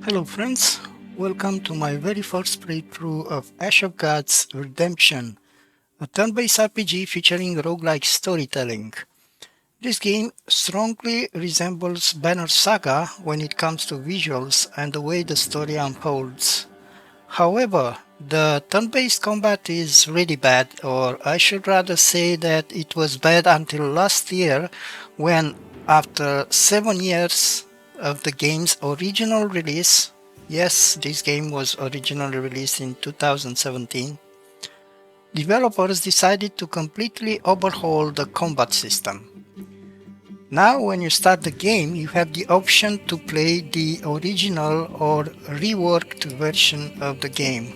Hello friends, welcome to my very first playthrough of Ash of Gods Redemption, a turn-based RPG featuring roguelike storytelling. This game strongly resembles Banner Saga when it comes to visuals and the way the story unfolds. However, the turn-based combat is really bad, or I should rather say that it was bad until last year when, after 7 years of the game's original release, yes, this game was originally released in 2017, developers decided to completely overhaul the combat system. Now, when you start the game, you have the option to play the original or reworked version of the game.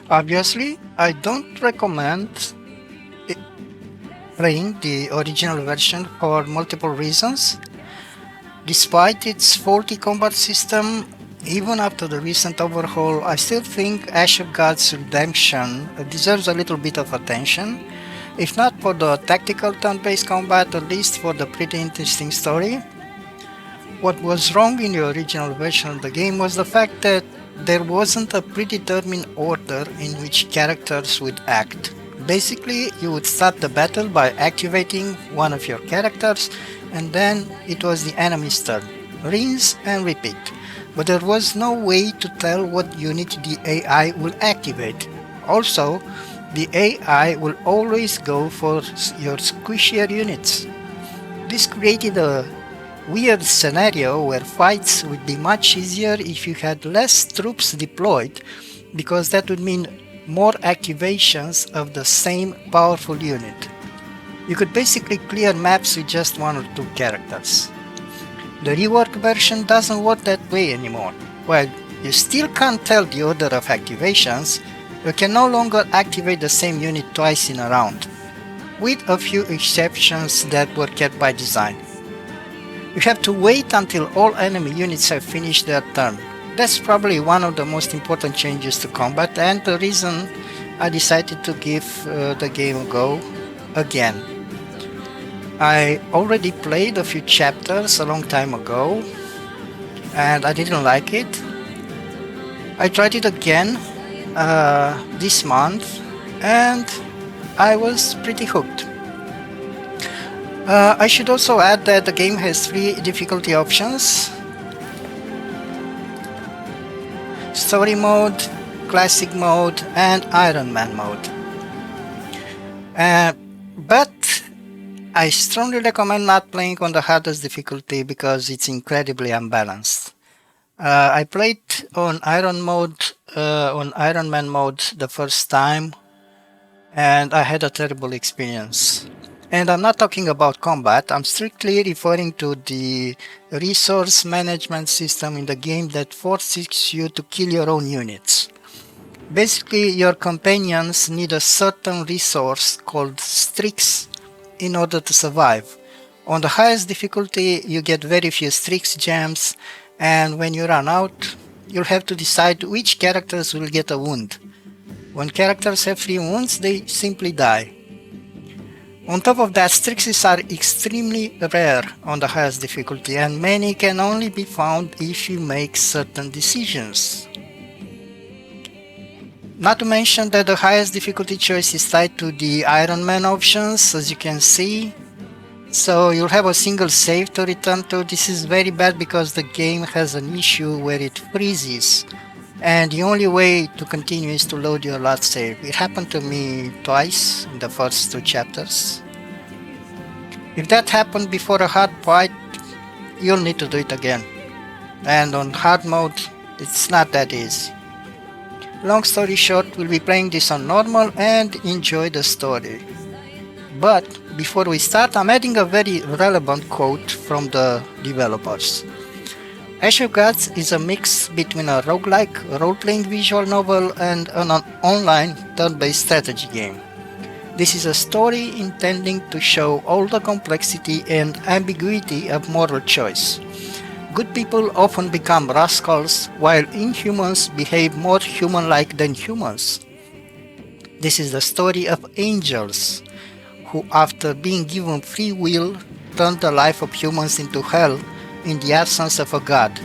Obviously, I don't recommend i- playing the original version for multiple reasons. Despite its faulty combat system, even after the recent overhaul, I still think Ash of Gods Redemption deserves a little bit of attention. If not for the tactical turn-based combat, at least for the pretty interesting story. What was wrong in the original version of the game was the fact that there wasn't a predetermined order in which characters would act. Basically, you would start the battle by activating one of your characters, and then it was the enemy's turn. Rinse and repeat. But there was no way to tell what unit the AI will activate. Also, the AI will always go for your squishier units. This created a weird scenario where fights would be much easier if you had less troops deployed, because that would mean more activations of the same powerful unit. You could basically clear maps with just one or two characters. The rework version doesn't work that way anymore. While you still can't tell the order of activations, you can no longer activate the same unit twice in a round, with a few exceptions that were kept by design. You have to wait until all enemy units have finished their turn. That's probably one of the most important changes to combat, and the reason I decided to give the game a go again. I already played a few chapters a long time ago and I didn't like it. I tried it again this month and I was pretty hooked. I should also add that the game has three difficulty options: Story mode, Classic mode, and Iron Man mode. But I strongly recommend not playing on the hardest difficulty because it's incredibly unbalanced. I played on on Iron Man mode the first time, and I had a terrible experience. And I'm not talking about combat, I'm strictly referring to the resource management system in the game that forces you to kill your own units. Basically, your companions need a certain resource called Strix in order to survive. On the highest difficulty, you get very few Strix gems, and when you run out, you'll have to decide which characters will get a wound. When characters have 3 wounds, they simply die. On top of that, Strixes are extremely rare on the highest difficulty, and many can only be found if you make certain decisions. Not to mention that the highest difficulty choice is tied to the Iron Man options, as you can see. So you'll have a single save to return to. This is very bad because the game has an issue where it freezes. And the only way to continue is to load your last save. It happened to me twice in the first 2 chapters. If that happened before a hard fight, you'll need to do it again. And on hard mode, it's not that easy. Long story short, we'll be playing this on normal and enjoy the story. But before we start, I'm adding a very relevant quote from the developers. Ash of Gods is a mix between a roguelike, role-playing visual novel and an online turn-based strategy game. This is a story intending to show all the complexity and ambiguity of moral choice. Good people often become rascals, while inhumans behave more human-like than humans. This is the story of angels who, after being given free will, turned the life of humans into hell in the absence of a god.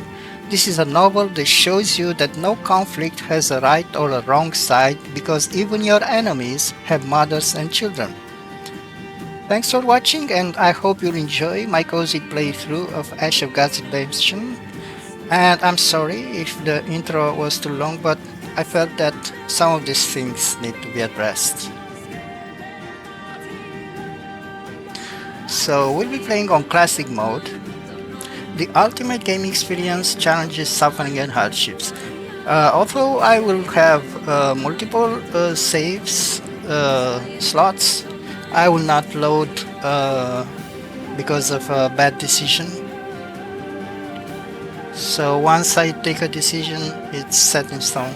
This is a novel that shows you that no conflict has a right or a wrong side because even your enemies have mothers and children. Thanks for watching, and I hope you'll enjoy my cozy playthrough of Ash of God's Redemption. And I'm sorry if the intro was too long, but I felt that some of these things need to be addressed. So we'll be playing on classic mode. The ultimate gaming experience, challenges, suffering and hardships. Although I will have multiple saves slots, I will not load because of a bad decision. So once I take a decision, it's set in stone.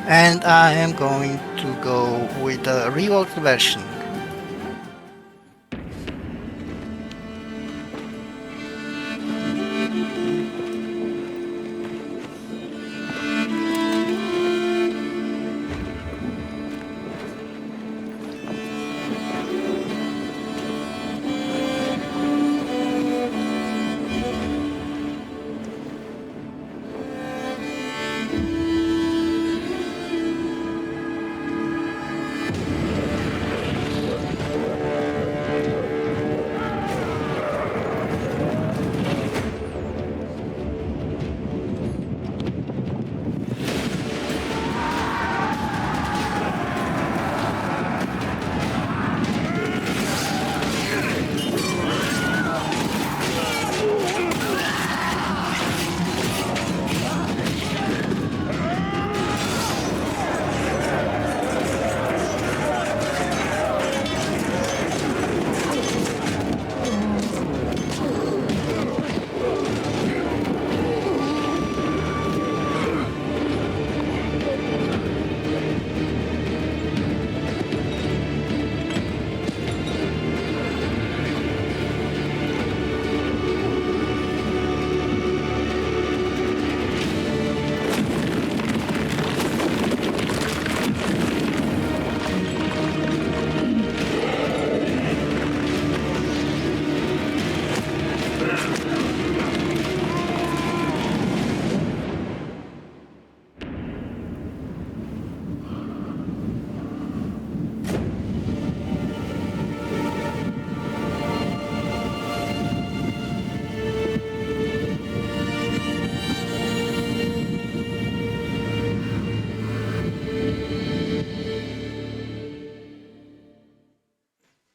And I am going to go with the reworked version.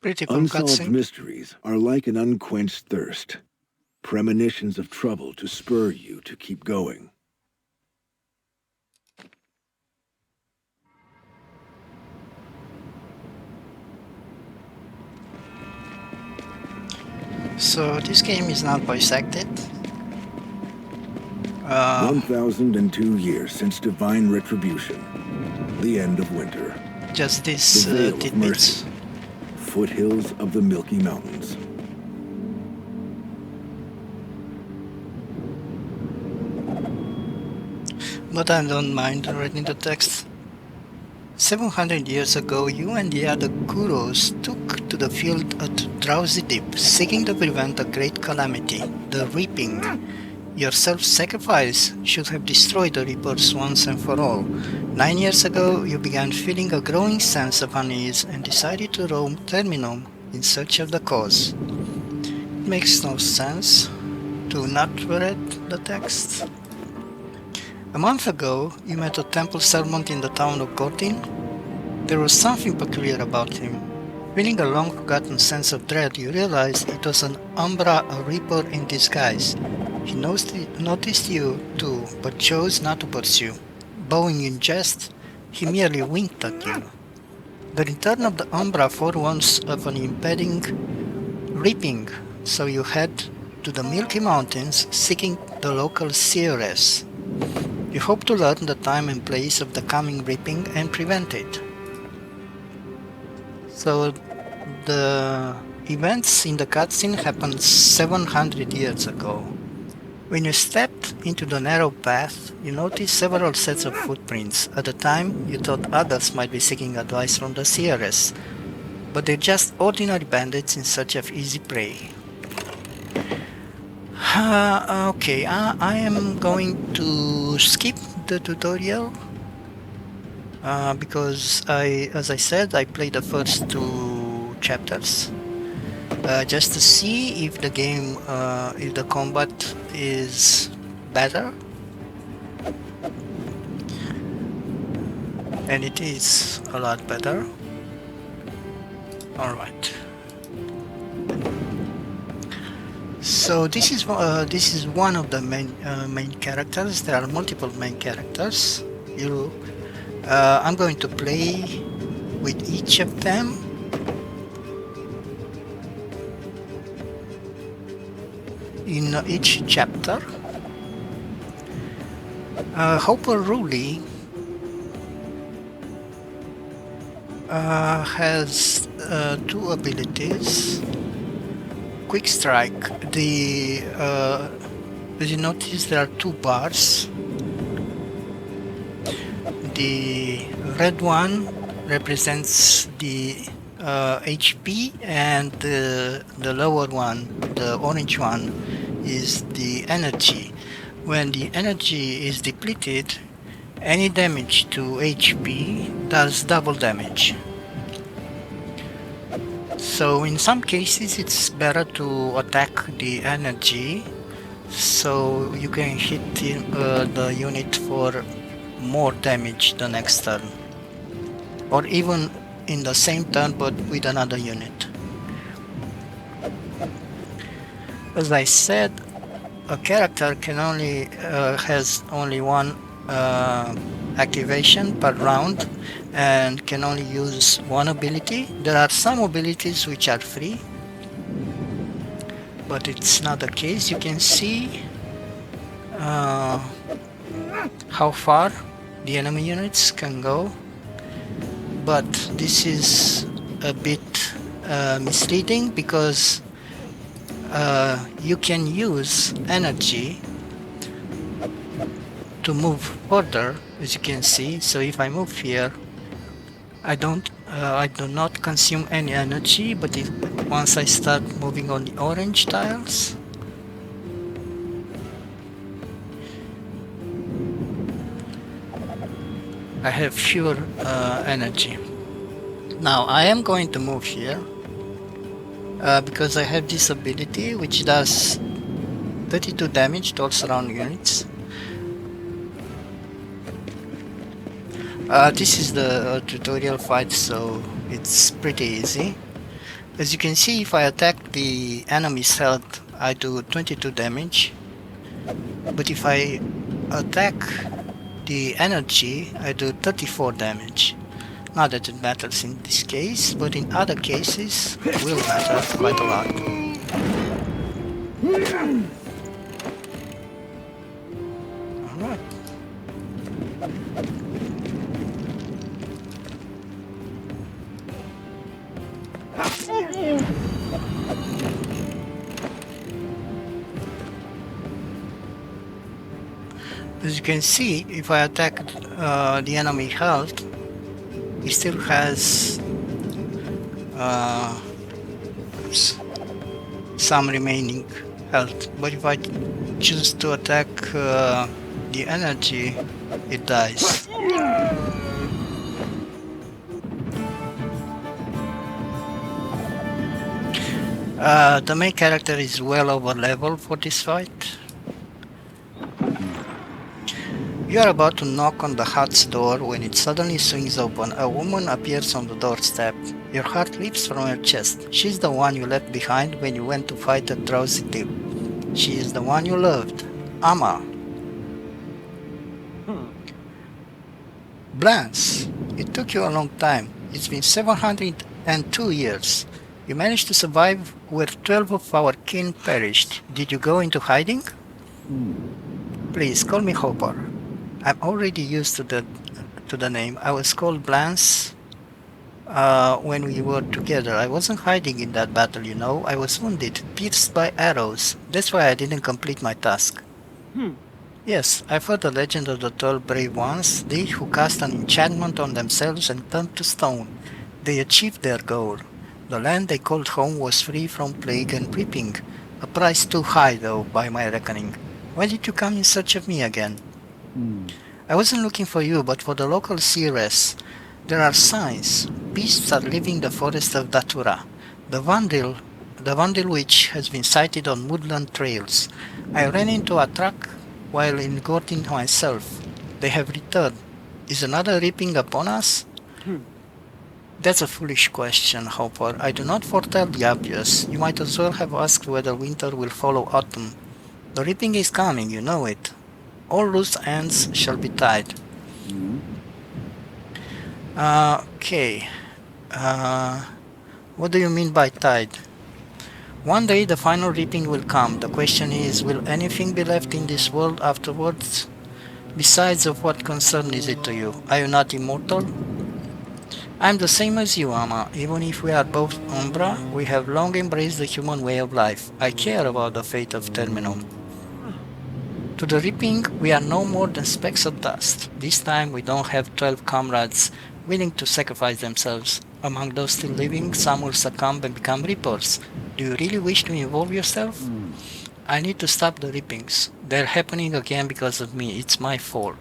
Pretty cool Unsolved cutscene. mysteries are like an unquenched thirst, premonitions of trouble to spur you to keep going. So this game is not voice acted. 1002 years since divine retribution, the end of winter. Just these The Veil of tidbits. Mercy, foothills of the Milky Mountains. But I don't mind reading the text. 700 years ago, you and the other Kuros took to the field at Drowsy Deep, seeking to prevent a great calamity, the Reaping. Your self-sacrifice should have destroyed the Reapers once and for all. 9 years ago, you began feeling a growing sense of unease and decided to roam Terminum in search of the cause. It makes no sense to not read the text. A month ago, you met a temple servant in the town of Gortin. There was something peculiar about him. Feeling a long-forgotten sense of dread, you realized it was an Umbra, a Reaper in disguise. He noticed you too, but chose not to pursue. Bowing in jest, he merely winked at you. The return of the Umbra forewarns of an impending reaping, so you head to the Milky Mountains seeking the local seeress. You hope to learn the time and place of the coming reaping and prevent it. So the events in the cutscene happened 700 years ago. When you stepped into the narrow path, you notice several sets of footprints. At the time, you thought others might be seeking advice from the CRS, but they're just ordinary bandits in search of easy prey. Okay, I am going to skip the tutorial because as I said, I played the first 2 chapters just to see if the game, if the combat is better, and it is a lot better. All right. So this is one of the main characters. There are multiple main characters. I'm going to play with each of them. In each chapter. Hopper Rouley has 2 abilities. Quick strike. As you notice, there are 2 bars. The red one represents the HP, and the lower one, the orange one, is the energy. When the energy is depleted, any damage to HP does double damage. So in some cases it's better to attack the energy, so you can hit the unit for more damage the next turn, or even in the same turn but with another unit. As I said, a character can only has only 1 activation per round and can only use 1 ability. There are some abilities which are free, but it's not the case. You can see how far the enemy units can go, but this is a bit misleading because you can use energy to move further, as you can see. So if I move here, I do not consume any energy, but once I start moving on the orange tiles, I have fewer energy. Now I am going to move here because I have this ability which does 32 damage to all surrounding units. This is the tutorial fight, so it's pretty easy. As you can see, if I attack the enemy's health, I do 22 damage, but if I attack the energy, I do 34 damage. Not that it matters in this case, but in other cases it will matter quite a lot. Alright. As you can see, if I attack the enemy health, he still has some remaining health, but if I choose to attack the energy, it dies. The main character is well over level for this fight. You are about to knock on the hut's door when it suddenly swings open. A woman appears on the doorstep. Your heart leaps from your chest. She's the one you left behind when you went to fight the drowsy tip. She is the one you loved, Amma. Blance, it took you a long time. It's been 702 years. You managed to survive where 12 of our kin perished. Did you go into hiding? Please, call me Hopper. I'm already used to the name. I was called Blance when we were together. I wasn't hiding in that battle, you know. I was wounded, pierced by arrows. That's why I didn't complete my task. Yes, I've heard the legend of the 12 brave ones, they who cast an enchantment on themselves and turned to stone. They achieved their goal. The land they called home was free from plague and reaping, a price too high, though, by my reckoning. Why did you come in search of me again? I wasn't looking for you, but for the local seeress. There are signs. Beasts are leaving the forest of Datura. The Vandal, the Vandal witch has been sighted on woodland trails. I ran into a truck while engorging myself. They have returned. Is another reaping upon us? That's a foolish question, Hopper. I do not foretell the obvious. You might as well have asked whether winter will follow autumn. The reaping is coming, you know it. All loose ends shall be tied. Okay. Uh, what do you mean by tied? One day the final reaping will come. The question is, will anything be left in this world afterwards? Besides, of what concern is it to you? Are you not immortal? I'm the same as you, Amma. Even if we are both Umbra, we have long embraced the human way of life. I care about the fate of Terminum. To the reaping, we are no more than specks of dust. This time we don't have 12 comrades willing to sacrifice themselves. Among those still living, some will succumb and become reapers. Do you really wish to involve yourself? I need to stop the reapings. They're happening again because of me. It's my fault.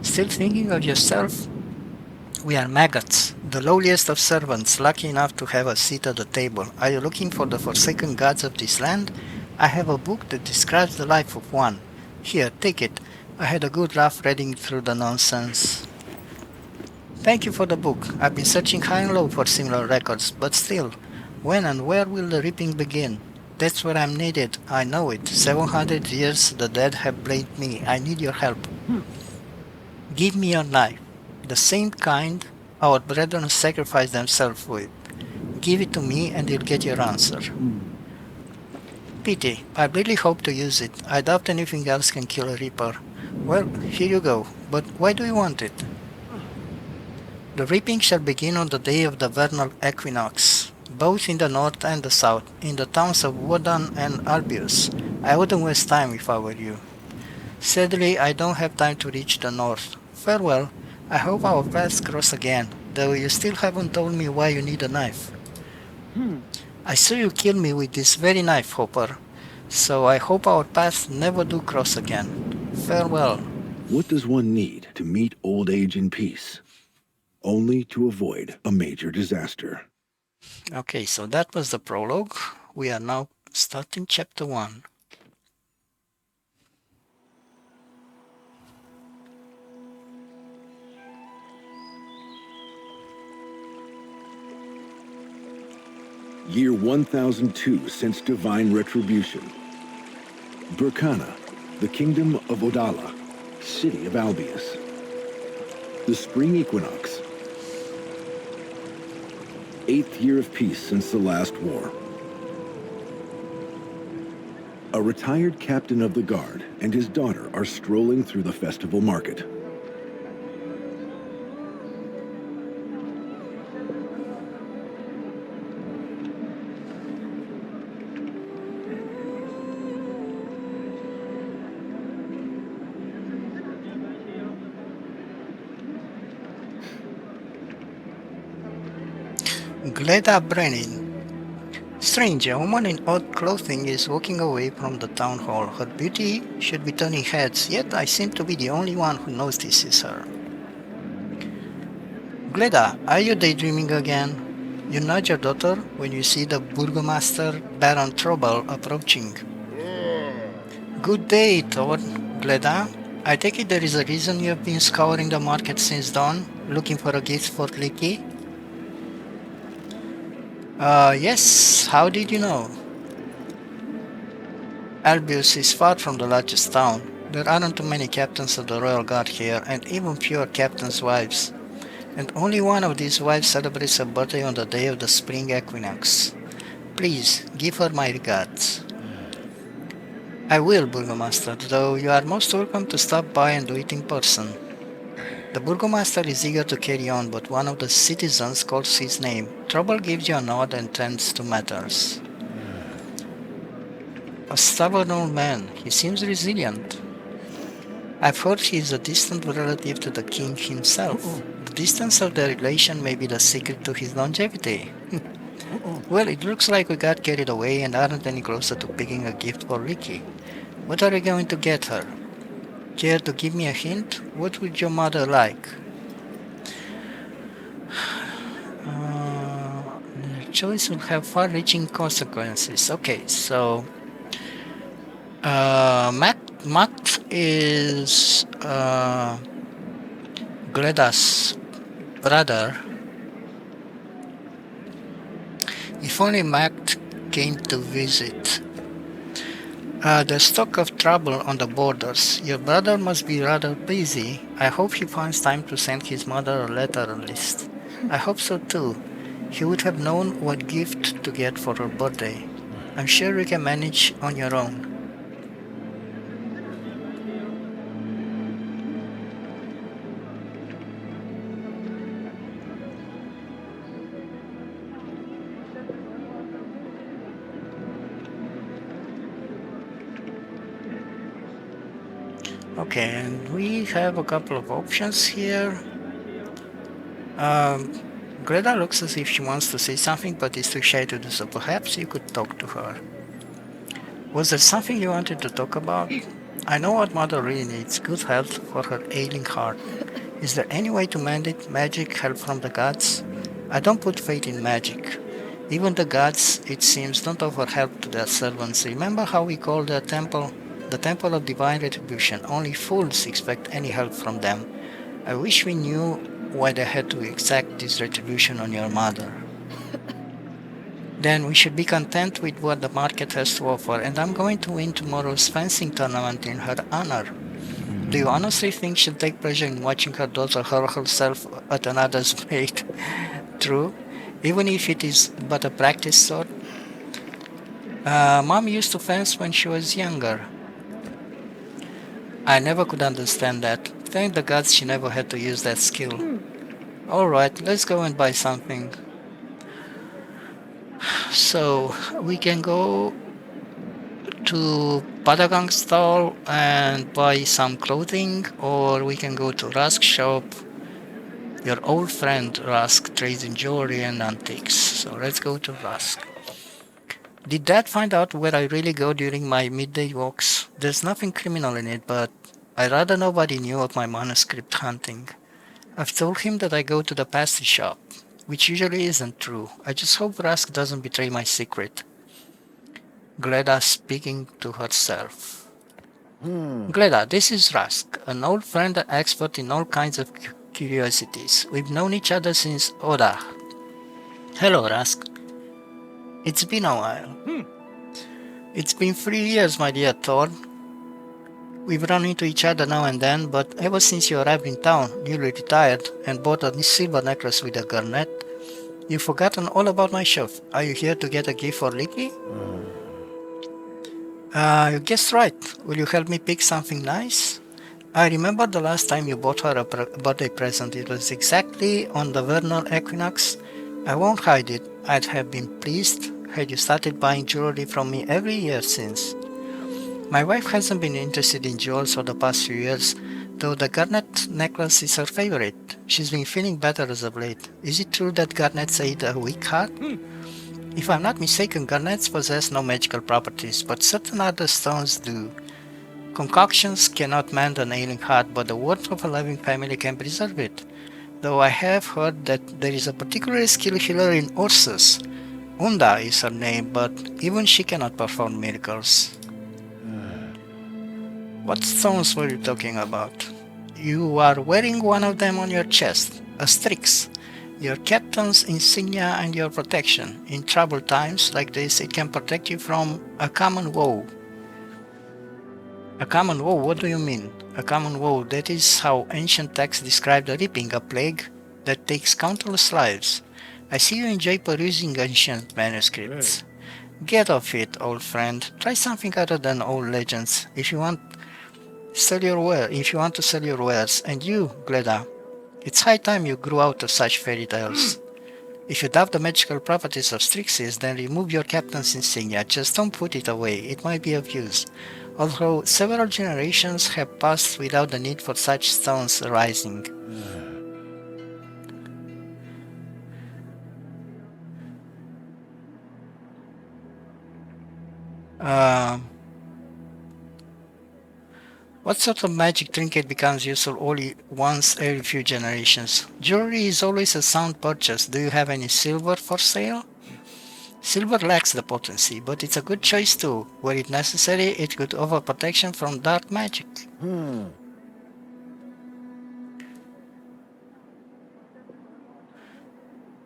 Still thinking of yourself? We are maggots, the lowliest of servants, lucky enough to have a seat at the table. Are you looking for the forsaken gods of this land? I have a book that describes the life of one. Here, take it. I had a good laugh reading through the nonsense. Thank you for the book. I've been searching high and low for similar records, but still, when and where will the reaping begin? That's where I'm needed. I know it. 700 years the dead have blamed me. I need your help. Give me your knife. The same kind our brethren sacrificed themselves with. Give it to me and you'll get your answer. Pity. I really hope to use it. I doubt anything else can kill a reaper. Well, here you go. But why do you want it? The reaping shall begin on the day of the vernal equinox, both in the north and the south, in the towns of Wodan and Albius. I wouldn't waste time if I were you. Sadly, I don't have time to reach the north. Farewell. I hope our paths cross again, though you still haven't told me why you need a knife. I saw you kill me with this very knife, Hopper, so I hope our paths never do cross again. Farewell. What does one need to meet old age in peace? Only to avoid a major disaster. Okay, so that was the prologue. We are now starting chapter 1. Year 1002 since divine retribution. Burkana, the kingdom of Odala, city of Albius. The spring equinox. 8th year of peace since the last war. A retired captain of the guard and his daughter are strolling through the festival market. Gleda Brenin. Strange, a woman in odd clothing is walking away from the town hall. Her beauty should be turning heads, yet I seem to be the only one who notices her. Gleda, are you daydreaming again? You nudge your daughter when you see the burgomaster Baron Trouble approaching. Good day, Thorn, Gleda. I take it there is a reason you have been scouring the market since dawn, looking for a gift for Licky? Yes, how did you know? Albius is far from the largest town. There aren't too many captains of the royal guard here, and even fewer captains' wives. And only one of these wives celebrates her birthday on the day of the spring equinox. Please, give her my regards. I will, Burgomaster, though you are most welcome to stop by and do it in person. The Burgomaster is eager to carry on, but one of the citizens calls his name. Trouble gives you a nod and tends to matters. A stubborn old man. He seems resilient. I've heard he is a distant relative to the king himself. The distance of the relation may be the secret to his longevity. Well, it looks like we got carried away and aren't any closer to picking a gift for Ricky. What are we going to get her? Care to give me a hint? What would your mother like? The choice will have far-reaching consequences. Okay, so Matt is Gleda's brother. If only Matt came to visit. There's talk of trouble on the borders. Your brother must be rather busy. I hope he finds time to send his mother a letter list. I hope so too. He would have known what gift to get for her birthday. I'm sure you can manage on your own. Okay, and we have a couple of options here. Greta looks as if she wants to say something but is too shy to do so. Perhaps you could talk to her. Was there something you wanted to talk about? I know what Mother really needs, good health for her ailing heart. Is there any way to mend it? Magic, help from the gods? I don't put faith in magic. Even the gods, it seems, don't offer help to their servants. Remember how we call their temple the Temple of Divine Retribution? Only fools expect any help from them. I wish we knew why they had to exact this retribution on your mother. Then we should be content with what the market has to offer, and I'm going to win tomorrow's fencing tournament in her honor. Do you honestly think she'll take pleasure in watching her daughter hurl herself at another's mate? True, even if it is but a practice sword. Mom used to fence when she was younger. I never could understand that. Thank the gods she never had to use that skill. Alright, let's go and buy something. So, we can go to Padagang stall and buy some clothing, or we can go to Rask shop. Your old friend Rask trades in jewelry and antiques. So let's go to Rask. Did Dad find out where I really go during my midday walks? There's nothing criminal in it, but I'd rather nobody knew of my manuscript hunting. I've told him that I go to the pastry shop, which usually isn't true. I just hope Rask doesn't betray my secret. Gleda speaking to herself. Gleda, this is Rask, an old friend and expert in all kinds of curiosities. We've known each other since Oda. Hello, Rask. It's been a while. It's been 3 years, my dear Thorn. We've run into each other now and then, but ever since you arrived in town, newly retired, and bought a silver necklace with a garnet, you've forgotten all about my shop. Are you here to get a gift for Licky? You guessed right. Will you help me pick something nice? I remember the last time you bought her a birthday present. It was exactly on the vernal equinox. I won't hide it. I'd have been pleased had you started buying jewelry from me every year since. My wife hasn't been interested in jewels for the past few years, though the garnet necklace is her favorite. She's been feeling better as of late. Is it true that garnets aid a weak heart? If I'm not mistaken, garnets possess no magical properties, but certain other stones do. Concoctions cannot mend an ailing heart, but the warmth of a loving family can preserve it. Though I have heard that there is a particularly skilled healer in Ursus. Unda is her name, but even she cannot perform miracles. What stones were you talking about? You are wearing one of them on your chest, a strix, your captain's insignia and your protection. In troubled times like this, it can protect you from a common woe. A common woe? What do you mean? A common woe, that is how ancient texts describe the reaping, a plague that takes countless lives. I see you enjoy perusing ancient manuscripts. Get off it, old friend. Try something other than old legends. If you want to sell your wares, and you, Gleda, it's high time you grew out of such fairy tales. If you doubt the magical properties of Strixes, then remove your captain's insignia. Just don't put it away, it might be of use. Although several generations have passed without the need for such stones arising. What sort of magic trinket becomes useful only once every few generations? Jewelry is always a sound purchase. Do you have any silver for sale? Silver lacks the potency, but it's a good choice too. Were it necessary, it could offer protection from dark magic.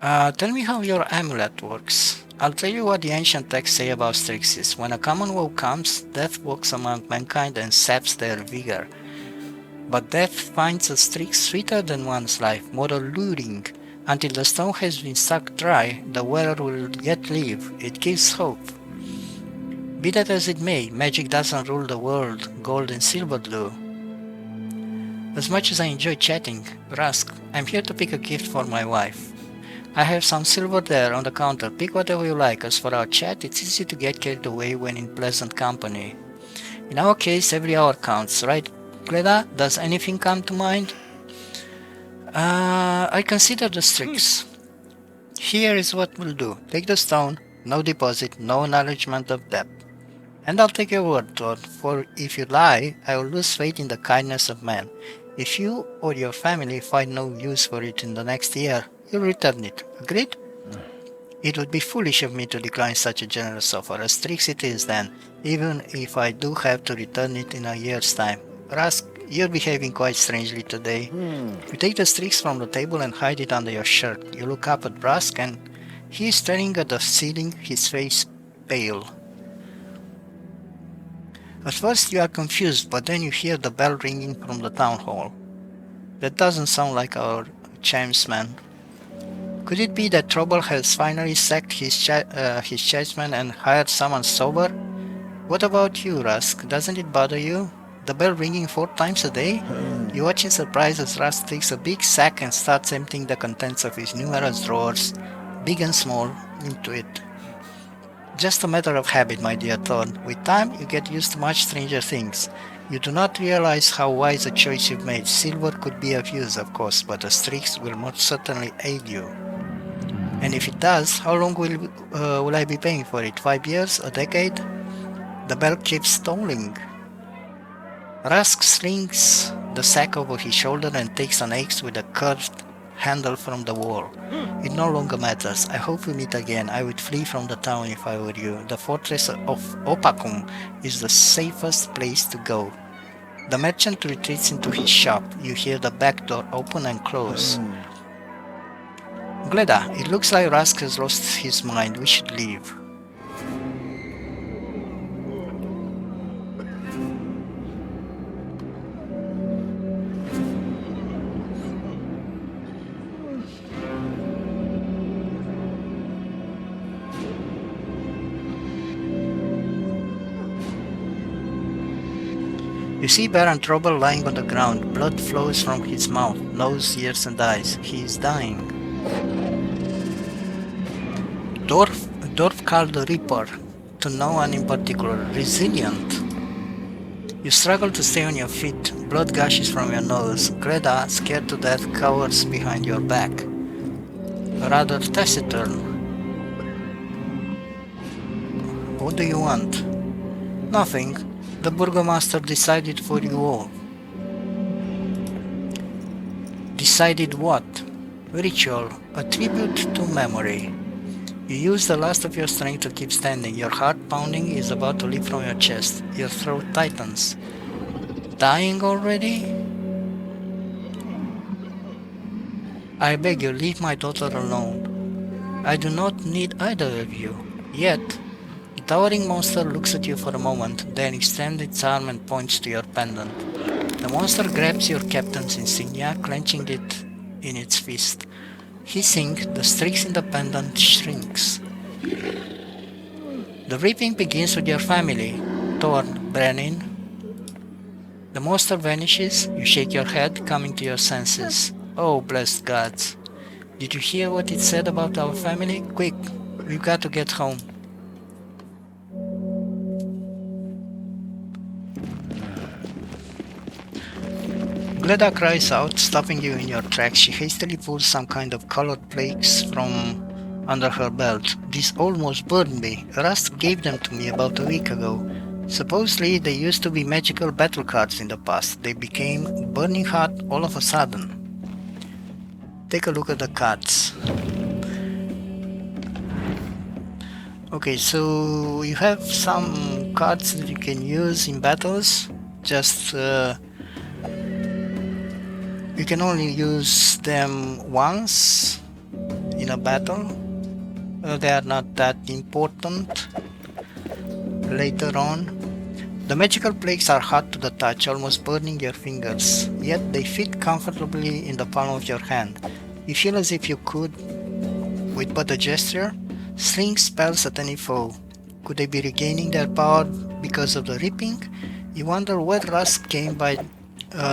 Tell me how your amulet works. I'll tell you what the ancient texts say about Strixes. When a common woe comes, death walks among mankind and saps their vigor. But death finds a Strix sweeter than one's life, more alluring. Until the stone has been sucked dry, the wearer will yet live. It gives hope. Be that as it may, magic doesn't rule the world, gold and silver do. As much as I enjoy chatting, Rusk, I'm here to pick a gift for my wife. I have some silver there on the counter. Pick whatever you like. As for our chat, it's easy to get carried away when in pleasant company. In our case, every hour counts, right, Gleda? Does anything come to mind? I consider the Strix. Here is what we'll do. Take the stone, no deposit, no acknowledgement of debt. And I'll take your word, Thor, for if you lie, I will lose faith in the kindness of man. If you or your family find no use for it in the next year, you'll return it. Agreed? It would be foolish of me to decline such a generous offer. A Strix it is then, even if I do have to return it in a year's time. Rusk, you're behaving quite strangely today. You take the Strix from the table and hide it under your shirt. You look up at Rusk and he is staring at the ceiling, his face pale. At first you are confused, but then you hear the bell ringing from the town hall. That doesn't sound like our chimes, man. Could it be that Trouble has finally sacked his chessman and hired someone sober? What about you, Rusk? Doesn't it bother you? The bell ringing 4 times a day? You watch in surprise as Rusk takes a big sack and starts emptying the contents of his numerous drawers, big and small, into it. Just a matter of habit, my dear Thorn. With time, you get used to much stranger things. You do not realize how wise a choice you've made. Silver could be of use, of course, but a Strix will most certainly aid you. And if it does, how long will I be paying for it? 5 years? A decade? The bell keeps tolling. Rusk slings the sack over his shoulder and takes an axe with a curved handle from the wall. It no longer matters. I hope we meet again. I would flee from the town if I were you. The fortress of Opakum is the safest place to go. The merchant retreats into his shop. You hear the back door open and close. Gleda, it looks like Rusk has lost his mind. We should leave. You see Baron Trouble lying on the ground. Blood flows from his mouth, nose, ears and eyes. He is dying. Dwarf called the Reaper, to no one in particular, resilient. You struggle to stay on your feet. Blood gushes from your nose. Greta, scared to death, cowers behind your back. Rather taciturn. What do you want? Nothing. The Burgomaster decided for you all. Decided what? Ritual, a tribute to memory. You use the last of your strength to keep standing. Your heart pounding is about to leap from your chest. Your throat tightens. Dying already? I beg you, leave my daughter alone. I do not need either of you. Yet, the towering monster looks at you for a moment, then extends its arm and points to your pendant. The monster grabs your captain's insignia, clenching it in its fist. Hissing, the Strix in the pendant shrinks. The reaping begins with your family, Thorn Brenin. The monster vanishes, you shake your head, coming to your senses. Oh, blessed gods. Did you hear what it said about our family? Quick, we've got to get home. Gleda cries out, stopping you in your tracks. She hastily pulls some kind of colored flakes from under her belt. These almost burned me. Rust gave them to me about a week ago. Supposedly, they used to be magical battle cards in the past. They became burning hot all of a sudden. Take a look at the cards. Okay, so you have some cards that you can use in battles. Just you can only use them once in a battle. They are not that important later on. The magical plagues are hot to the touch, almost burning your fingers, yet they fit comfortably in the palm of your hand. You feel as if you could, with but a gesture, sling spells at any foe. Could they be regaining their power because of the ripping? You wonder where Rust came by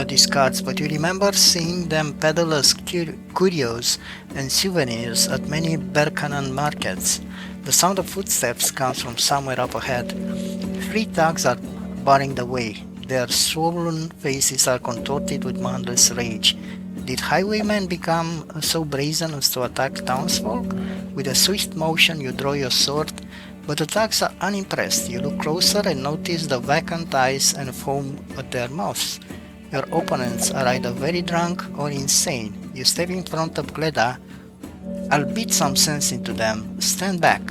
these cards, but you remember seeing them peddle as curios and souvenirs at many Berkanan markets. The sound of footsteps comes from somewhere up ahead. 3 thugs are barring the way. Their swollen faces are contorted with mindless rage. Did highwaymen become so brazen as to attack townsfolk? With a swift motion you draw your sword, but the thugs are unimpressed. You look closer and notice the vacant eyes and foam at their mouths. Your opponents are either very drunk or insane. You step in front of Gleda. I'll beat some sense into them. Stand back.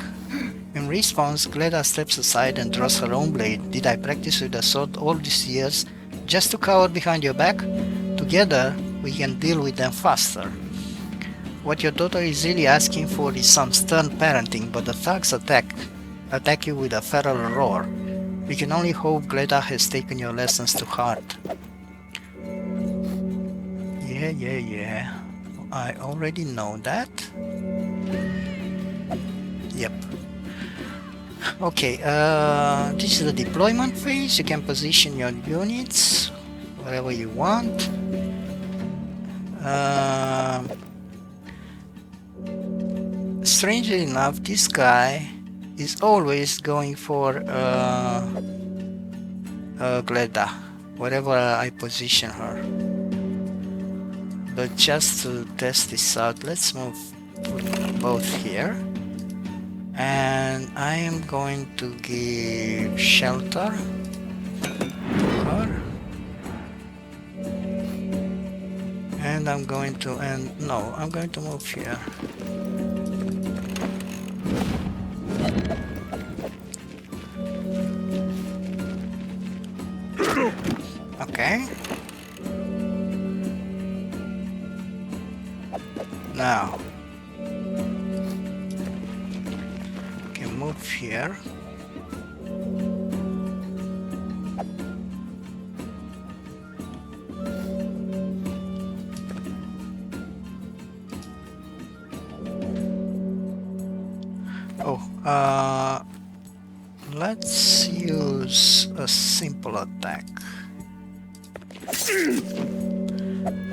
In response, Gleda steps aside and draws her own blade. Did I practice with the sword all these years just to cower behind your back? Together, we can deal with them faster. What your daughter is really asking for is some stern parenting, but the thugs attack you with a feral roar. We can only hope Gleda has taken your lessons to heart. Yeah. I already know that. Yep. Okay, this is the deployment phase. You can position your units wherever you want. Strangely enough, this guy is always going for Gleda, wherever I position her. But just to test this out, let's move both here. And I am going to give shelter to her. And I'm going to, I'm going to move here. Okay. Now, can move here. Let's use a simple attack.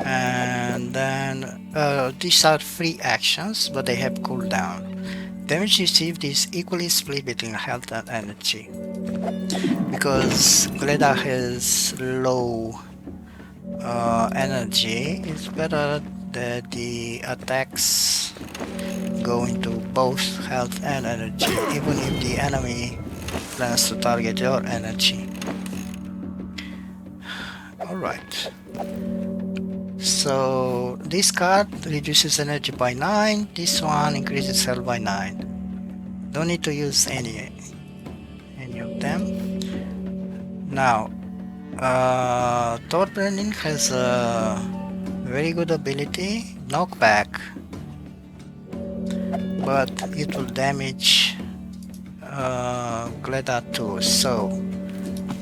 And then these are free actions, but they have cooldown. Damage received is equally split between health and energy. Because Gleda has low energy, it's better that the attacks go into both health and energy, even if the enemy plans to target your energy. Alright. So this card reduces energy by 9, this one increases health by 9. Don't need to use any of them. Now, Thorn Brenin has a very good ability, knockback, but it will damage Gleda too. So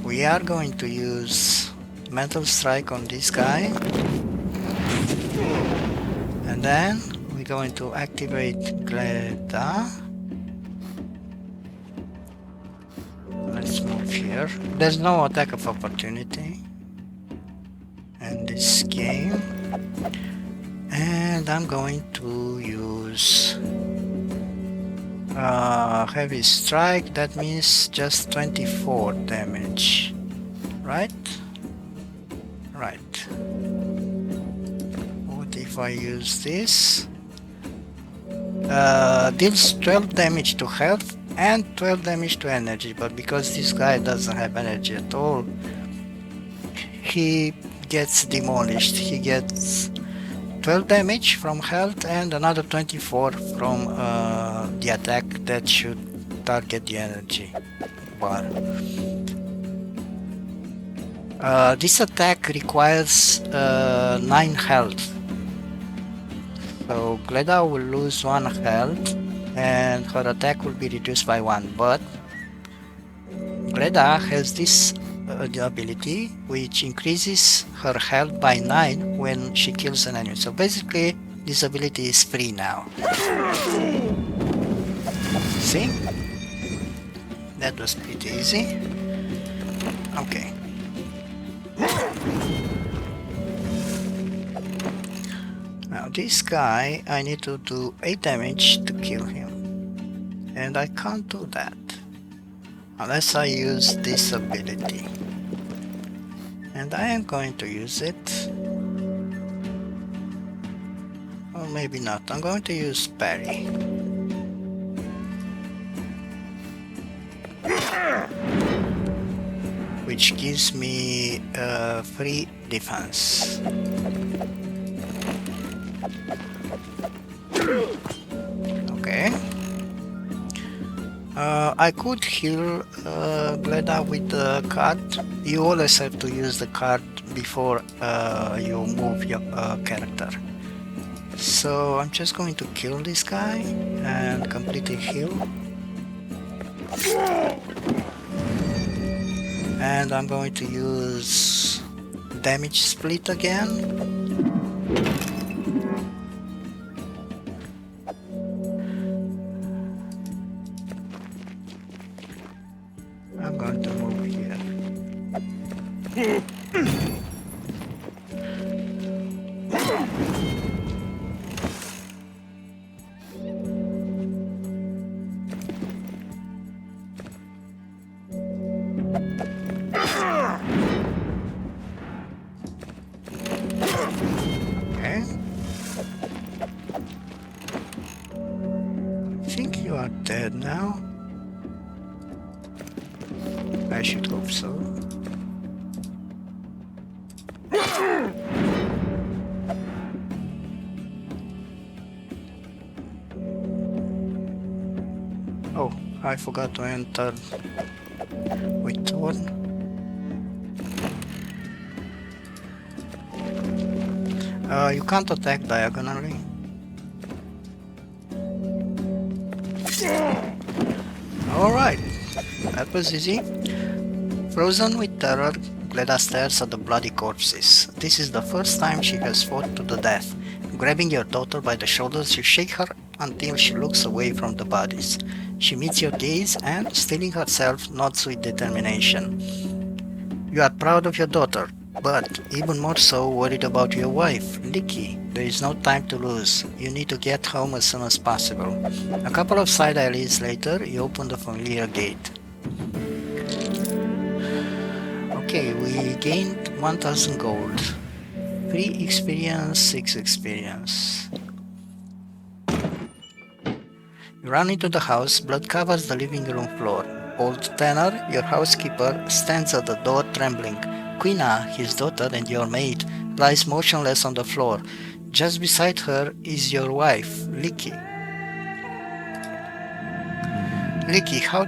we are going to use Mental Strike on this guy. And then we're going to activate Gleda. Let's move here. There's no attack of opportunity in this game. And I'm going to use heavy strike. That means just 24 damage, right? Right. What if I use this? Deals 12 damage to health and 12 damage to energy, but because this guy doesn't have energy at all, he gets demolished. He gets 12 damage from health and another 24 from the attack that should target the energy bar. This attack requires 9 health. So Gleda will lose 1 health and her attack will be reduced by 1, but Gleda has this ability which increases her health by 9 when she kills an enemy. So basically this ability is free now. See? That was pretty easy. Okay. Now this guy, I need to do 8 damage to kill him. And I can't do that unless I use this ability. And I am going to use it. Or maybe not. I'm going to use parry. Which gives me free defense. Okay. I could heal Gleda with the card. You always have to use the card before you move your character. So I'm just going to kill this guy and completely heal. And I'm going to use damage split again. I'm going to move here. Okay. I think you are dead now. I should hope so. Oh, I forgot to enter with Thorn. You can't attack diagonally. Alright, that was easy. Frozen with terror, Gleda stares at the bloody corpses. This is the first time she has fought to the death. Grabbing your daughter by the shoulders, you shake her until she looks away from the bodies. She meets your gaze and, steeling herself, nods with determination. You are proud of your daughter, but even more so worried about your wife, Licky. There is no time to lose. You need to get home as soon as possible. A couple of side alleys later, you open the familiar gate. Okay, we gained 1000 gold. 3 experience, 6 experience. You run into the house, blood covers the living room floor. Old Tanner, your housekeeper, stands at the door trembling. Quina, his daughter and your maid, lies motionless on the floor. Just beside her is your wife, Licky. Licky, how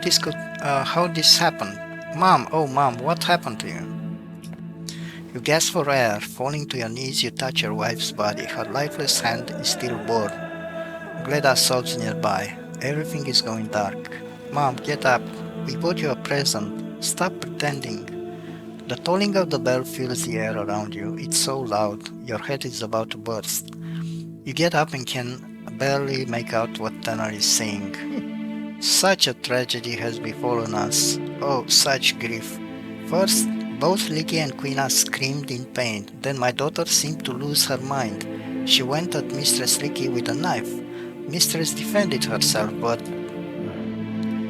this happened? Mom, oh mom, what happened to you? You gasp for air. Falling to your knees, you touch your wife's body. Her lifeless hand is still warm. Gleda sobs nearby. Everything is going dark. Mom, get up. We bought you a present. Stop pretending. The tolling of the bell fills the air around you. It's so loud. Your head is about to burst. You get up and can barely make out what Tanner is saying. Such a tragedy has befallen us. Oh, such grief. First, both Licky and Quina screamed in pain. Then my daughter seemed to lose her mind. She went at Mistress Ricky with a knife. Mistress defended herself, but...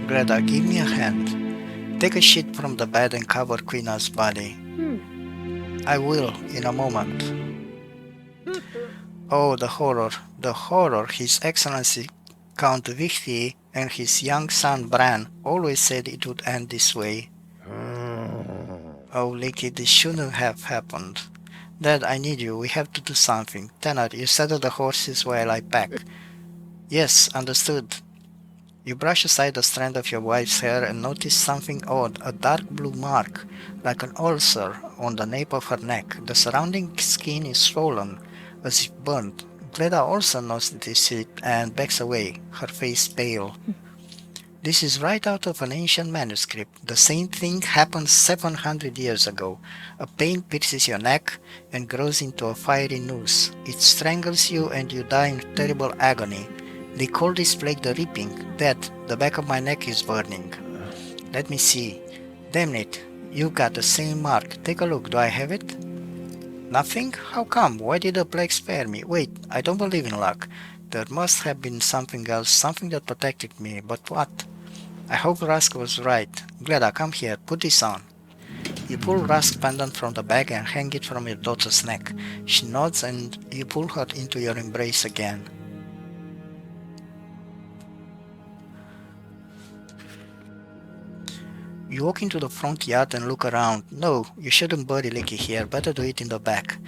Greta, give me a hand. Take a sheet from the bed and cover Queena's body. I will, in a moment. Oh, the horror, the horror. His Excellency Count Vichy and his young son Bran always said it would end this way. Oh, Licky, this shouldn't have happened. Dad, I need you. We have to do something. Tanner, you saddle the horses while I pack. Yes, understood. You brush aside a strand of your wife's hair and notice something odd, a dark blue mark, like an ulcer on the nape of her neck. The surrounding skin is swollen, as if burnt. Gleda also notices it and backs away, her face pale. This is right out of an ancient manuscript. The same thing happened 700 years ago. A pain pierces your neck and grows into a fiery noose. It strangles you and you die in terrible agony. They call this plague the reaping. Dad, the back of my neck is burning. Let me see. Damn it, you've got the same mark. Take a look, do I have it? Nothing? How come? Why did the plague spare me? Wait, I don't believe in luck. There must have been something else, something that protected me, but what? I hope Rusk was right. Gleda, come here, put this on. You pull Rusk's pendant from the bag and hang it from your daughter's neck. She nods and you pull her into your embrace again. You walk into the front yard and look around. No, you shouldn't bury Licky here, better do it in the back.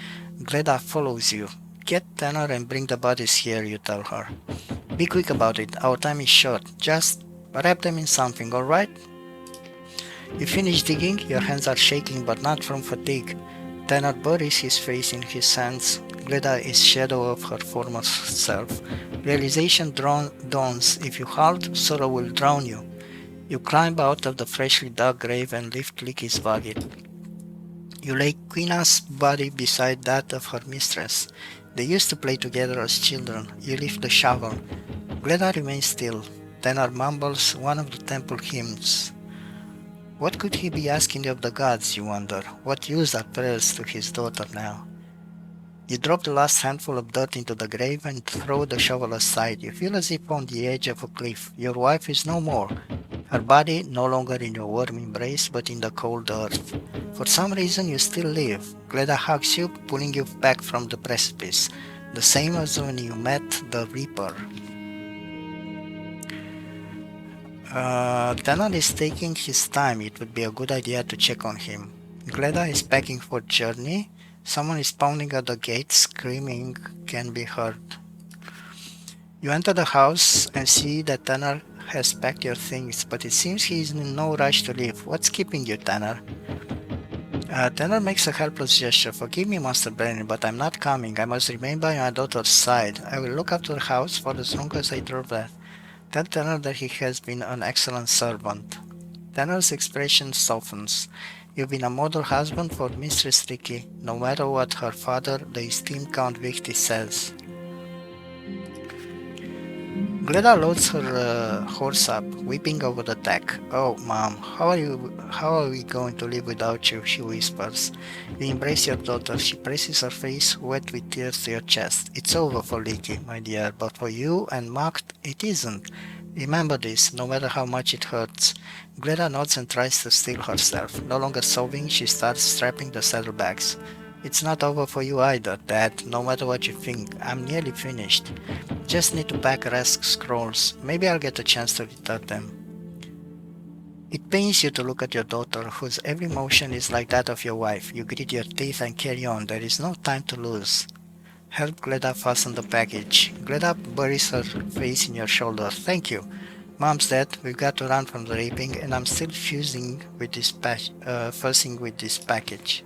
Gleda follows you. Get Tanner and bring the bodies here, you tell her. Be quick about it, our time is short. Just wrap them in something, alright? You finish digging, your hands are shaking but not from fatigue. Tanner buries his face in his hands. Gleda is shadow of her former self. Realization dawns. If you halt, sorrow will drown you. You climb out of the freshly dug grave and lift Licky's body. You lay Queena's body beside that of her mistress. They used to play together as children. You lift the shovel. Gleda remains still. Tanner mumbles one of the temple hymns. What could he be asking of the gods, you wonder? What use are prayers to his daughter now? You drop the last handful of dirt into the grave and throw the shovel aside. You feel as if on the edge of a cliff. Your wife is no more. Her body no longer in your warm embrace, but in the cold earth. For some reason you still live. Gleda hugs you, pulling you back from the precipice. The same as when you met the Reaper. Tanner is taking his time. It would be a good idea to check on him. Gleda is packing for journey. Someone is pounding at the gate, screaming can be heard. You enter the house and see that Tanner has packed your things, but it seems he is in no rush to leave. What's keeping you, Tanner? Tanner makes a helpless gesture. Forgive me, Master Brenin, but I'm not coming. I must remain by my daughter's side. I will look after the house for as long as I drove there. Tell Tanner that he has been an excellent servant. Tanner's expression softens. You've been a model husband for Mistress Ricky, no matter what her father, the esteemed Count Victy, says. Gleda loads her horse up, weeping over the deck. Oh, Mom, how are we going to live without you? She whispers. You embrace your daughter. She presses her face, wet with tears, to your chest. It's over for Licky, my dear, but for you and Macht, it isn't. Remember this, no matter how much it hurts. Gleda nods and tries to steel herself. No longer sobbing, she starts strapping the saddlebags. It's not over for you either, Dad, no matter what you think. I'm nearly finished. Just need to pack Rask's scrolls. Maybe I'll get a chance to return them. It pains you to look at your daughter, whose every motion is like that of your wife. You grit your teeth and carry on. There is no time to lose. Help Gleda fasten the package. Gleda buries her face in your shoulder. Thank you. Mom's dead. We've got to run from the raping, and I'm still fussing with this package.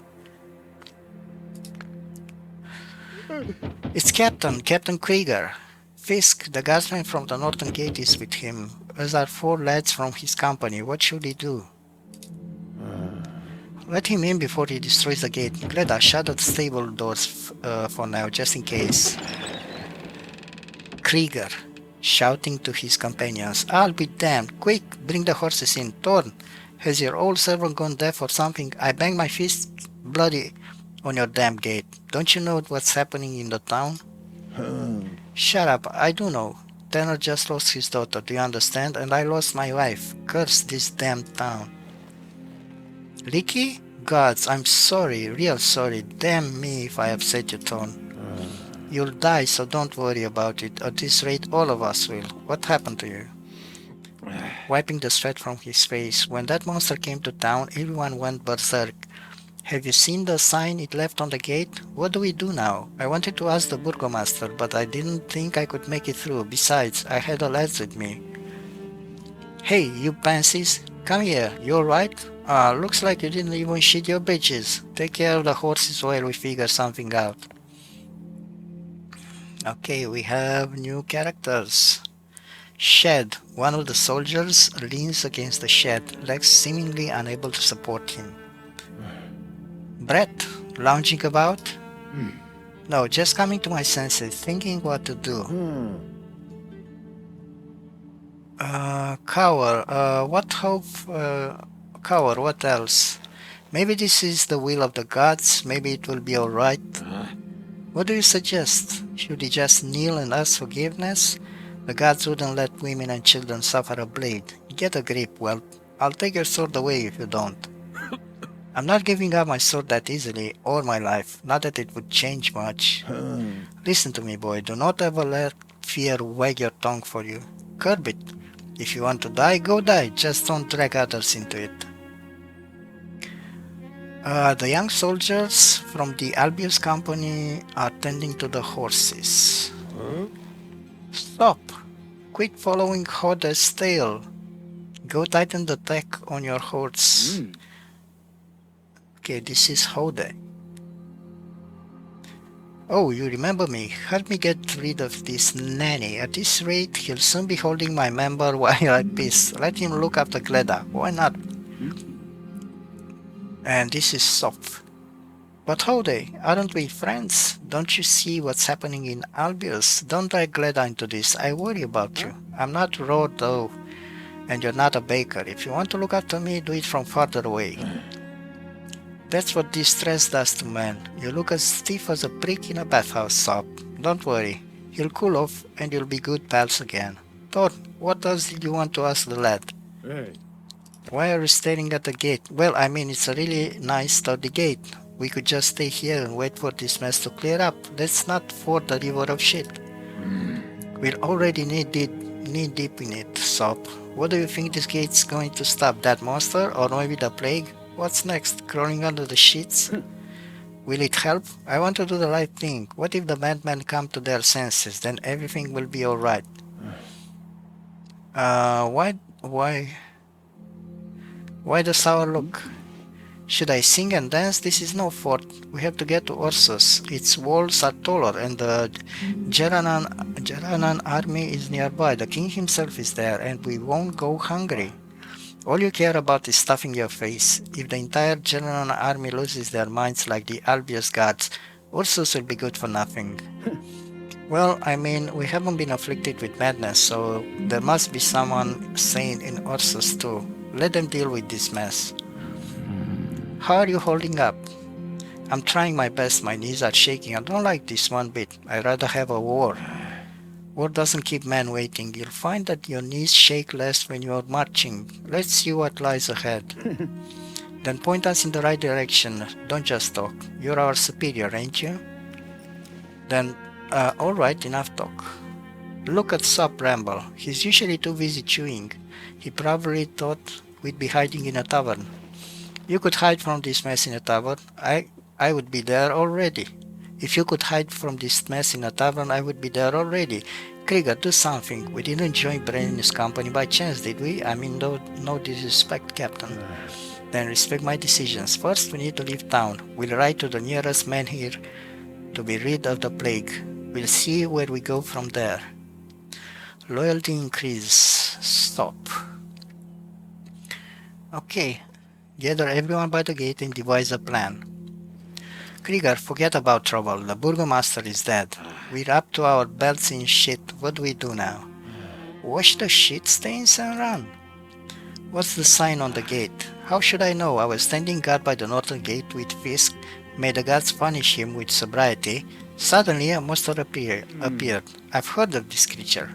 It's Captain Krieger. Fisk, the guardsman from the northern gate, is with him, as are 4 lads from his company. What should he do? Let him in before he destroys the gate. Gleda, shut the stable doors for now, just in case. Krieger, shouting to his companions. I'll be damned. Quick, bring the horses in. Thorn, has your old servant gone deaf or something? I bang my fist bloody on your damn gate. Don't you know what's happening in the town? Shut up, I do know. Tanner just lost his daughter, do you understand? And I lost my wife. Curse this damn town. Ricky? Gods, I'm sorry, real sorry. Damn me if I upset you, Thorn. You'll die, so don't worry about it. At this rate, all of us will. What happened to you? Wiping the sweat from his face. When that monster came to town, everyone went berserk. Have you seen the sign it left on the gate? What do we do now? I wanted to ask the burgomaster, but I didn't think I could make it through. Besides, I had the lads with me. Hey, you pansies! Come here, you alright? Looks like you didn't even shit your britches. Take care of the horses while we figure something out. Okay, we have new characters. Shed. One of the soldiers leans against the shed, legs seemingly unable to support him. Brett, lounging about? No, just coming to my senses, thinking what to do. Cower, what hope? Cower, what else? Maybe this is the will of the gods, maybe it will be alright. What do you suggest? Should he just kneel and ask forgiveness? The gods wouldn't let women and children suffer a blade. Get a grip, well, I'll take your sword away if you don't. I'm not giving up my sword that easily, or my life, not that it would change much. Listen to me, boy, do not ever let fear wag your tongue for you. Curb it. If you want to die, go die, just don't drag others into it. The young soldiers from the Albius company are tending to the horses. Stop! Quit following Hode's tail. Go tighten the tack on your horse. Okay, this is Hode. Oh, you remember me. Help me get rid of this nanny. At this rate, he'll soon be holding my member while I piss. Let him look after Gleda. Why not? And this is Soph. But Hode, aren't we friends? Don't you see what's happening in Albius? Don't drag Gleda into this. I worry about you. I'm not Rod, though, and you're not a baker. If you want to look after me, do it from farther away. That's what distress does to men. You look as stiff as a prick in a bathhouse, Sop. Don't worry. He'll cool off, and you'll be good pals again. Thor, what else did you want to ask the lad? Hey. Why are you staring at the gate? Well, I mean, it's a really nice, sturdy gate. We could just stay here and wait for this mess to clear up. Let's not ford the river of shit. We're already knee-deep in it, Sop. What do you think this gate's going to stop? That monster? Or maybe the plague? What's next? Crawling under the sheets? Will it help? I want to do the right thing. What if the madmen come to their senses? Then everything will be alright. Why the sour look? Should I sing and dance? This is no fort. We have to get to Ursus. Its walls are taller, and the Jeranan army is nearby. The king himself is there, and we won't go hungry. All you care about is stuffing your face. If the entire Jeranan army loses their minds like the Albius guards, Ursus will be good for nothing. Well, I mean, we haven't been afflicted with madness, so there must be someone sane in Ursus too. Let them deal with this mess. How are you holding up? I'm trying my best. My knees are shaking. I don't like this one bit. I'd rather have a war. War doesn't keep men waiting. You'll find that your knees shake less when you're marching. Let's see what lies ahead. Then point us in the right direction. Don't just talk. You're our superior, ain't you? Then, alright, enough talk. Look at Sop Ramble. He's usually too busy chewing. He probably thought we'd be hiding in a tavern. You could hide from this mess in a tavern. I would be there already. If you could hide from this mess in a tavern, I would be there already. Krieger, do something. We didn't join Brenin's company by chance, did we? I mean, no disrespect, Captain. Then respect my decisions. First, we need to leave town. We'll ride to the nearest man here to be rid of the plague. We'll see where we go from there. Loyalty increase. Stop. Okay. Gather everyone by the gate and devise a plan. Krieger, forget about trouble. The burgomaster is dead. We're up to our belts in shit. What do we do now? Wash the shit stains and run. What's the sign on the gate? How should I know? I was standing guard by the northern gate with Fisk. May the gods punish him with sobriety. Suddenly a monster appeared. I've heard of this creature.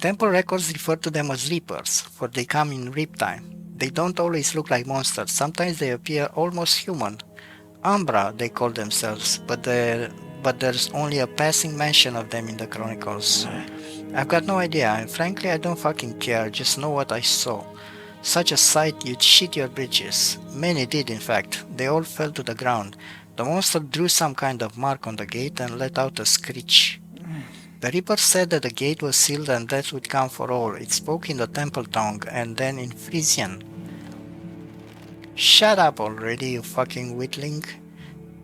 Temple records refer to them as reapers, for they come in reap time. They don't always look like monsters, sometimes they appear almost human. Umbra, they call themselves, but there's only a passing mention of them in the chronicles. I've got no idea, and frankly I don't fucking care, just know what I saw. Such a sight you'd shit your britches. Many did in fact, they all fell to the ground. The monster drew some kind of mark on the gate and let out a screech. The Reaper said that the gate was sealed and death would come for all. It spoke in the temple tongue and then in Frisian. Shut up already, you fucking witling.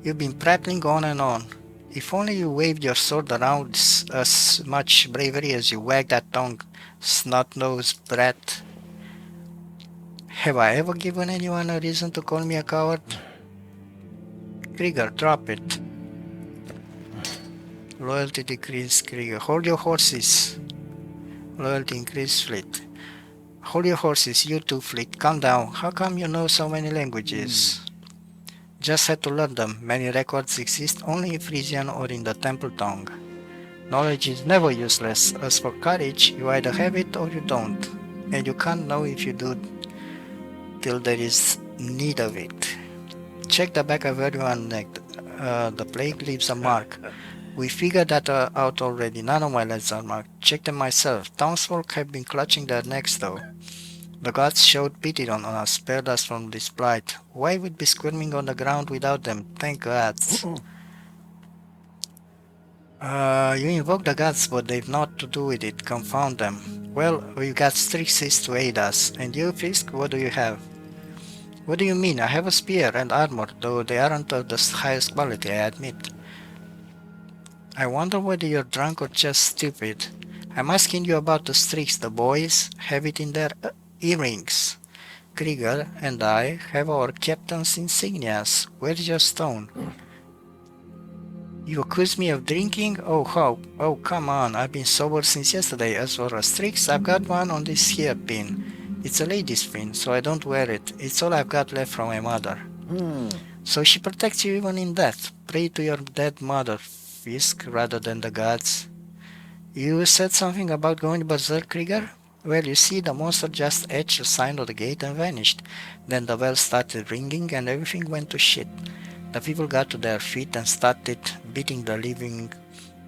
You've been prattling on and on. If only you waved your sword around with as much bravery as you wagged that tongue, snot-nosed brat. Have I ever given anyone a reason to call me a coward? Krieger, drop it. Loyalty decreased, Krieger. Hold your horses. Loyalty increased, Fleet. Hold your horses, you too, Fleet. Calm down. How come you know so many languages? Just had to learn them. Many records exist only in Frisian or in the temple tongue. Knowledge is never useless. As for courage, you either have it or you don't. And you can't know if you do till there is need of it. Check the back of everyone's neck. The plague leaves a mark. We figured that out already. None of my lads are marked. Check them myself. Townsfolk have been clutching their necks though. The gods showed pity on us, spared us from this plight. Why would be squirming on the ground without them? Thank gods. You invoke the gods, but they've not to do with it. Confound them. Well, we've got Strixis to aid us. And you, Fisk, what do you have? What do you mean? I have a spear and armor, though they aren't of the highest quality, I admit. I wonder whether you're drunk or just stupid. I'm asking you about the Strix. The boys have it in their earrings. Krieger and I have our captain's insignias. Where's your stone? You accuse me of drinking? Oh, come on. I've been sober since yesterday. As for a Strix, I've got one on this here pin. It's a lady's pin, so I don't wear it. It's all I've got left from my mother. So she protects you even in death. Pray to your dead mother, Fisk, rather than the gods. You said something about going berserk, Krieger? Well, you see, the monster just etched a sign on the gate and vanished. Then the bell started ringing and everything went to shit. The people got to their feet and started beating the living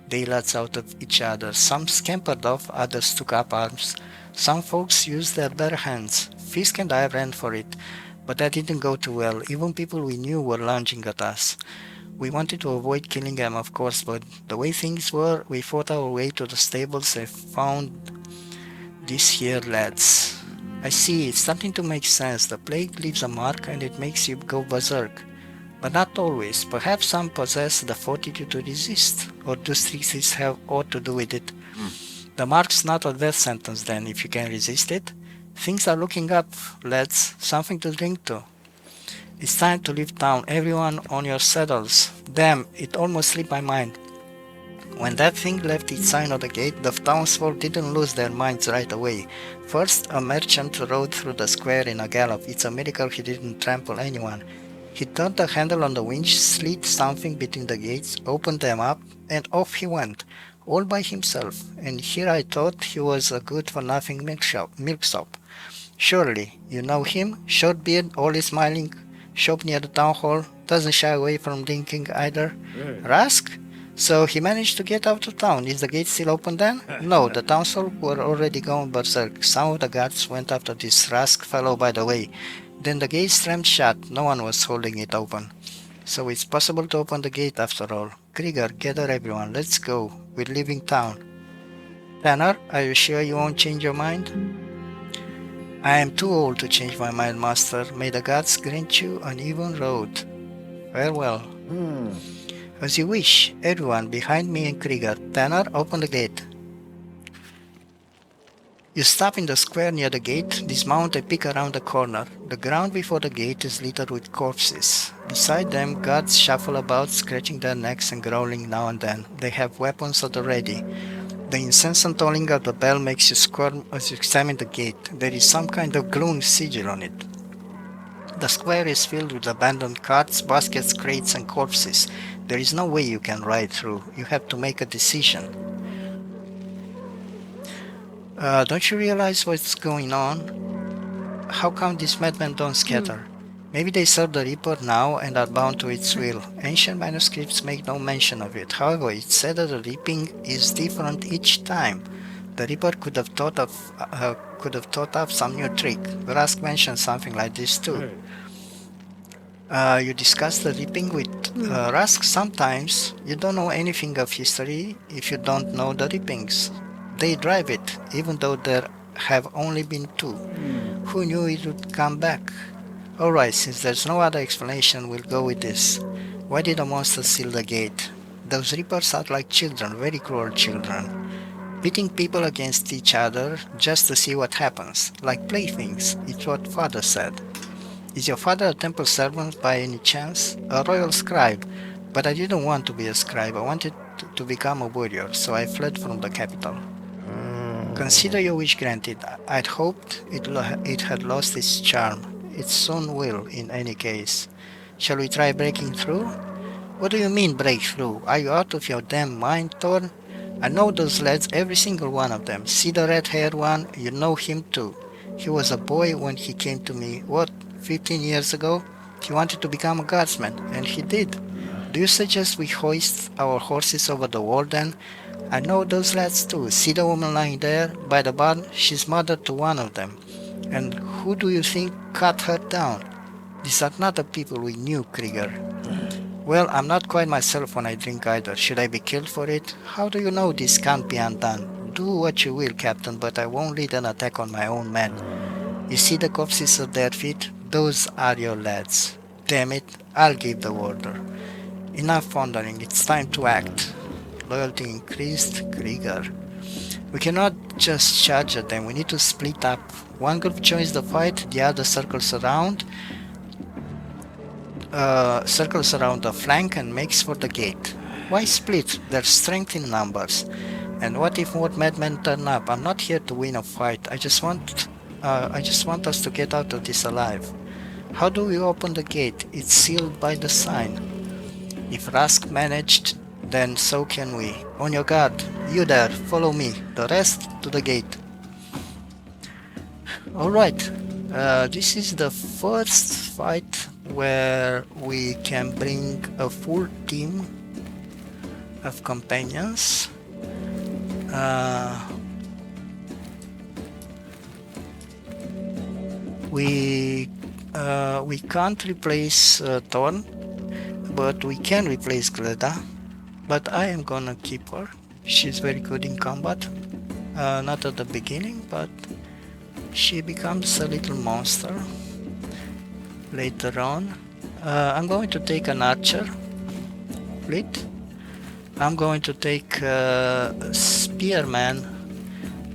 daylights out of each other. Some scampered off, others took up arms. Some folks used their bare hands. Fisk and I ran for it, but that didn't go too well. Even people we knew were lunging at us. We wanted to avoid killing them, of course, but the way things were, we fought our way to the stables and found these here lads. I see, it's starting to make sense. The plague leaves a mark and it makes you go berserk. But not always. Perhaps some possess the fortitude to resist, or do Strixes have aught to do with it? The mark's not a death sentence then, if you can resist it. Things are looking up, lads. Something to drink to. It's time to leave town. Everyone on your saddles. Damn, it almost slipped my mind. When that thing left its sign on the gate, the townsfolk didn't lose their minds right away. First, a merchant rode through the square in a gallop. It's a miracle he didn't trample anyone. He turned the handle on the winch, slid something between the gates, opened them up, and off he went, all by himself. And here I thought he was a good-for-nothing milksop. Surely, you know him? Short beard, always smiling, shop near the town hall, doesn't shy away from drinking either. Rask? So he managed to get out of town. Is the gate still open then? No, the townsfolk were already gone berserk. Some of the guards went after this Rask fellow by the way. Then the gate slammed shut. No one was holding it open. So it's possible to open the gate after all. Krieger, gather everyone. Let's go. We're leaving town. Tanner, are you sure you won't change your mind? I am too old to change my mind, master. May the gods grant you an even road. Farewell. As you wish. Everyone behind me and Krieger. Tanner, open the gate. You stop in the square near the gate, dismount and peek around the corner. The ground before the gate is littered with corpses. Beside them, guards shuffle about, scratching their necks and growling now and then. They have weapons at the ready. The incessant tolling of the bell makes you squirm as you examine the gate. There is some kind of gloom sigil on it. The square is filled with abandoned carts, baskets, crates, and corpses. There is no way you can ride through. You have to make a decision. Don't you realize what's going on? How come these madmen don't scatter? Maybe they serve the Reaper now and are bound to its will. Ancient manuscripts make no mention of it. However, it's said that the reaping is different each time. The Reaper could have thought up some new trick. Rask mentioned something like this too. You discuss the reaping with Rask. Sometimes you don't know anything of history if you don't know the reapings. They drive it, even though there have only been two. Who knew it would come back? Alright, since there's no other explanation, we'll go with this. Why did the monster seal the gate? Those reapers are like children, very cruel children. Pitting people against each other just to see what happens. Like playthings, it's what father said. Is your father a temple servant by any chance? A royal scribe. But I didn't want to be a scribe, I wanted to become a warrior, so I fled from the capital. Consider your wish granted. I'd hoped it had lost its charm. It soon will, in any case. Shall we try breaking through? What do you mean, break through? Are you out of your damn mind, Thorn? I know those lads, every single one of them. See the red-haired one? You know him too. He was a boy when he came to me, 15 years ago? He wanted to become a guardsman, and he did. Do you suggest we hoist our horses over the wall then? I know those lads too. See the woman lying there by the barn? She's mother to one of them. And who do you think cut her down? These are not the people we knew, Krieger. Well, I'm not quite myself when I drink either. Should I be killed for it? How do you know this can't be undone? Do what you will, Captain, but I won't lead an attack on my own men. You see the corpses at their feet? Those are your lads. Damn it, I'll give the order. Enough wondering, it's time to act. Loyalty increased, Krieger. We cannot just charge at them, we need to split up. One group joins the fight, the other circles around the flank and makes for the gate. Why split? There's strength in numbers. And what if more madmen turn up? I'm not here to win a fight, I just want us to get out of this alive. How do we open the gate? It's sealed by the sign. If Rask managed, then so can we. On your guard. You there, follow me. The rest to the gate. Alright. This is the first fight where we can bring a full team of companions. We can't replace Thorn, but we can replace Gleda. But I am gonna keep her. She's very good in combat. Not at the beginning, but she becomes a little monster later on. I'm going to take an archer fleet. I'm going to take Spearman.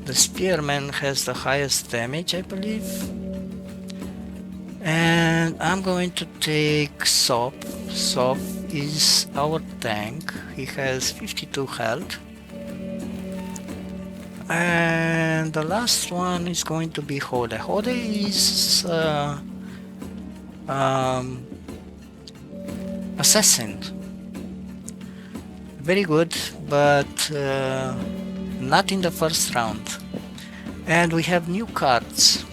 The Spearman has the highest damage, I believe. And I'm going to take Sop. Sop is our tank. He has 52 health. And the last one is going to be Hode. Hode is assassin. Very good, but not in the first round. And we have new cards.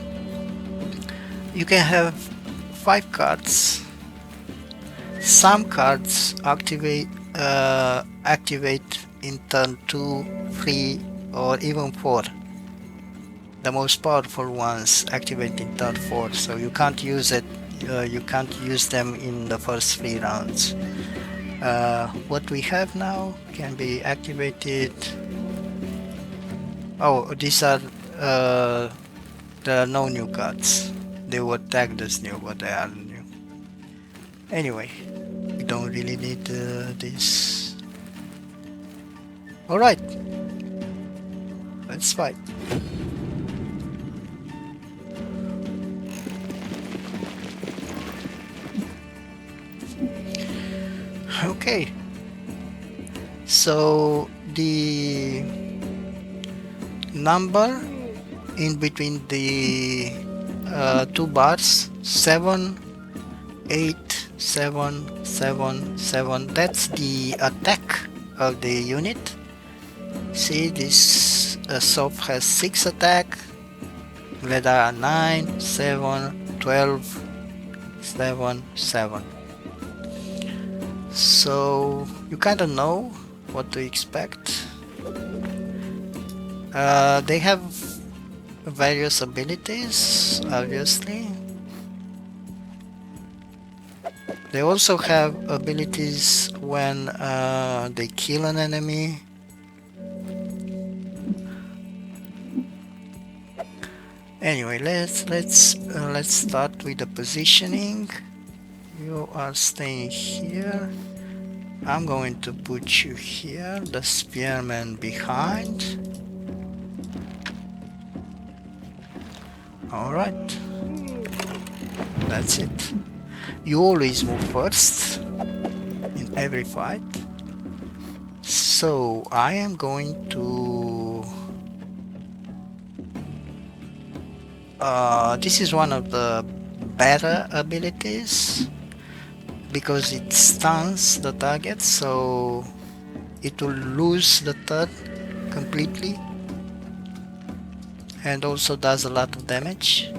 You can have 5 cards. Some cards activate in turn 2, 3, or even 4. The most powerful ones activate in turn 4, so you can't use it. You can't use them in the first 3 rounds. What we have now can be activated. Oh, these are there are no new cards. They were tagged as new, but they are new. Anyway, we don't really need this. Alright, let's fight. Okay, so the number in between the 2 bars, 7 8, 7, 7, 7. That's the attack of the unit. See, this soap has 6 attack. There are 9, 7, 12, 7, 7. So you kind of know what to expect. They have various abilities, obviously. They also have abilities when they kill an enemy. Anyway, let's start with the positioning. You are staying here. I'm going to put you here, the spearman behind. Alright. That's it. You always move first in every fight. So I am going to... this is one of the better abilities because it stuns the target, so it will lose the turn completely and also does a lot of damage.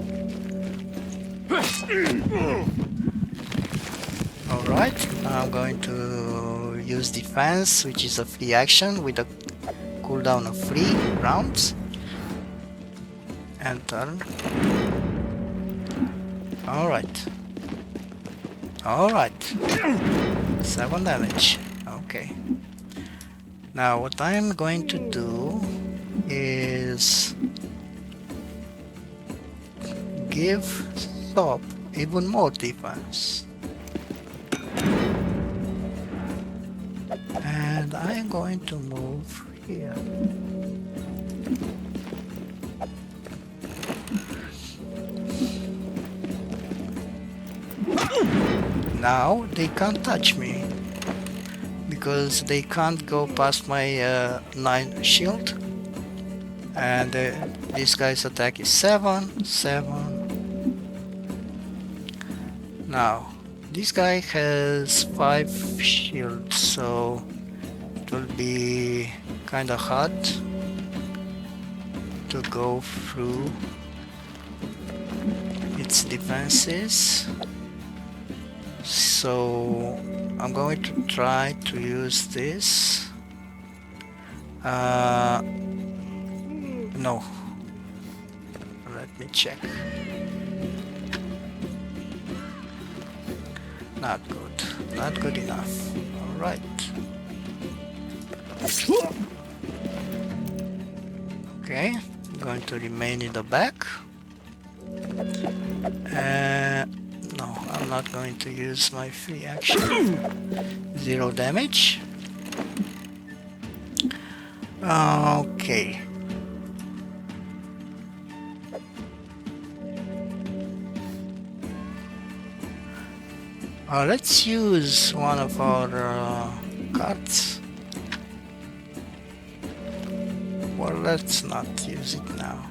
Alright, now I'm going to use defense, which is a free action with a cooldown of 3 rounds. And turn. Alright. Alright. 7 damage. Okay. Now what I'm going to do is give Stop even more defense. And I'm going to move here. Now they can't touch me because they can't go past my 9 shield, and this guy's attack is 7, 7. Now this guy has 5 shields, so it will be kinda hard to go through its defenses. So I'm going to try to use this. No. Let me check. Not good. Not good enough. Alright. Okay. I'm going to remain in the back. No, I'm not going to use my free action. 0 damage. Okay. Let's use one of our cards. Well, let's not use it now.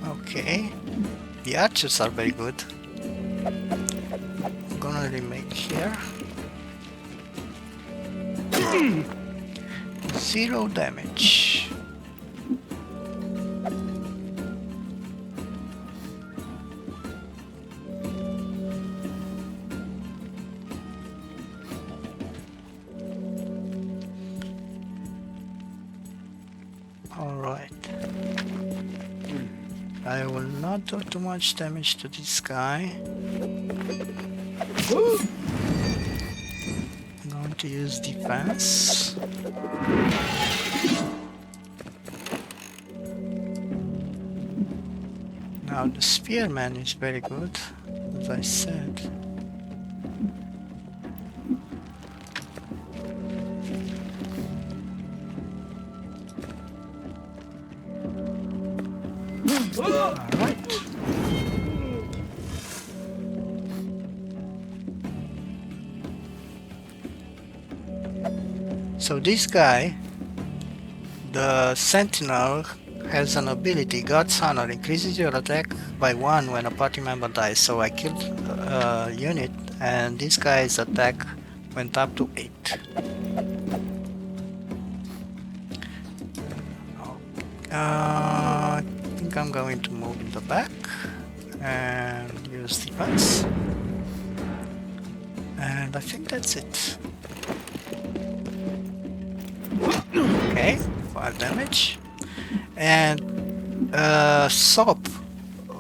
Okay, the archers are very good. I'm gonna remake here. 0 damage. Alright. I will not do too much damage to this guy. I'm going to use defense. Now the spearman is very good, as I said. Alright. So this guy the sentinel has an ability, God's Honor, increases your attack by 1 when a party member dies. So I killed a unit and this guy's attack went up to 8. I think I'm going to move in the back and use defense. And I think that's it. Okay, 5 damage. And Sop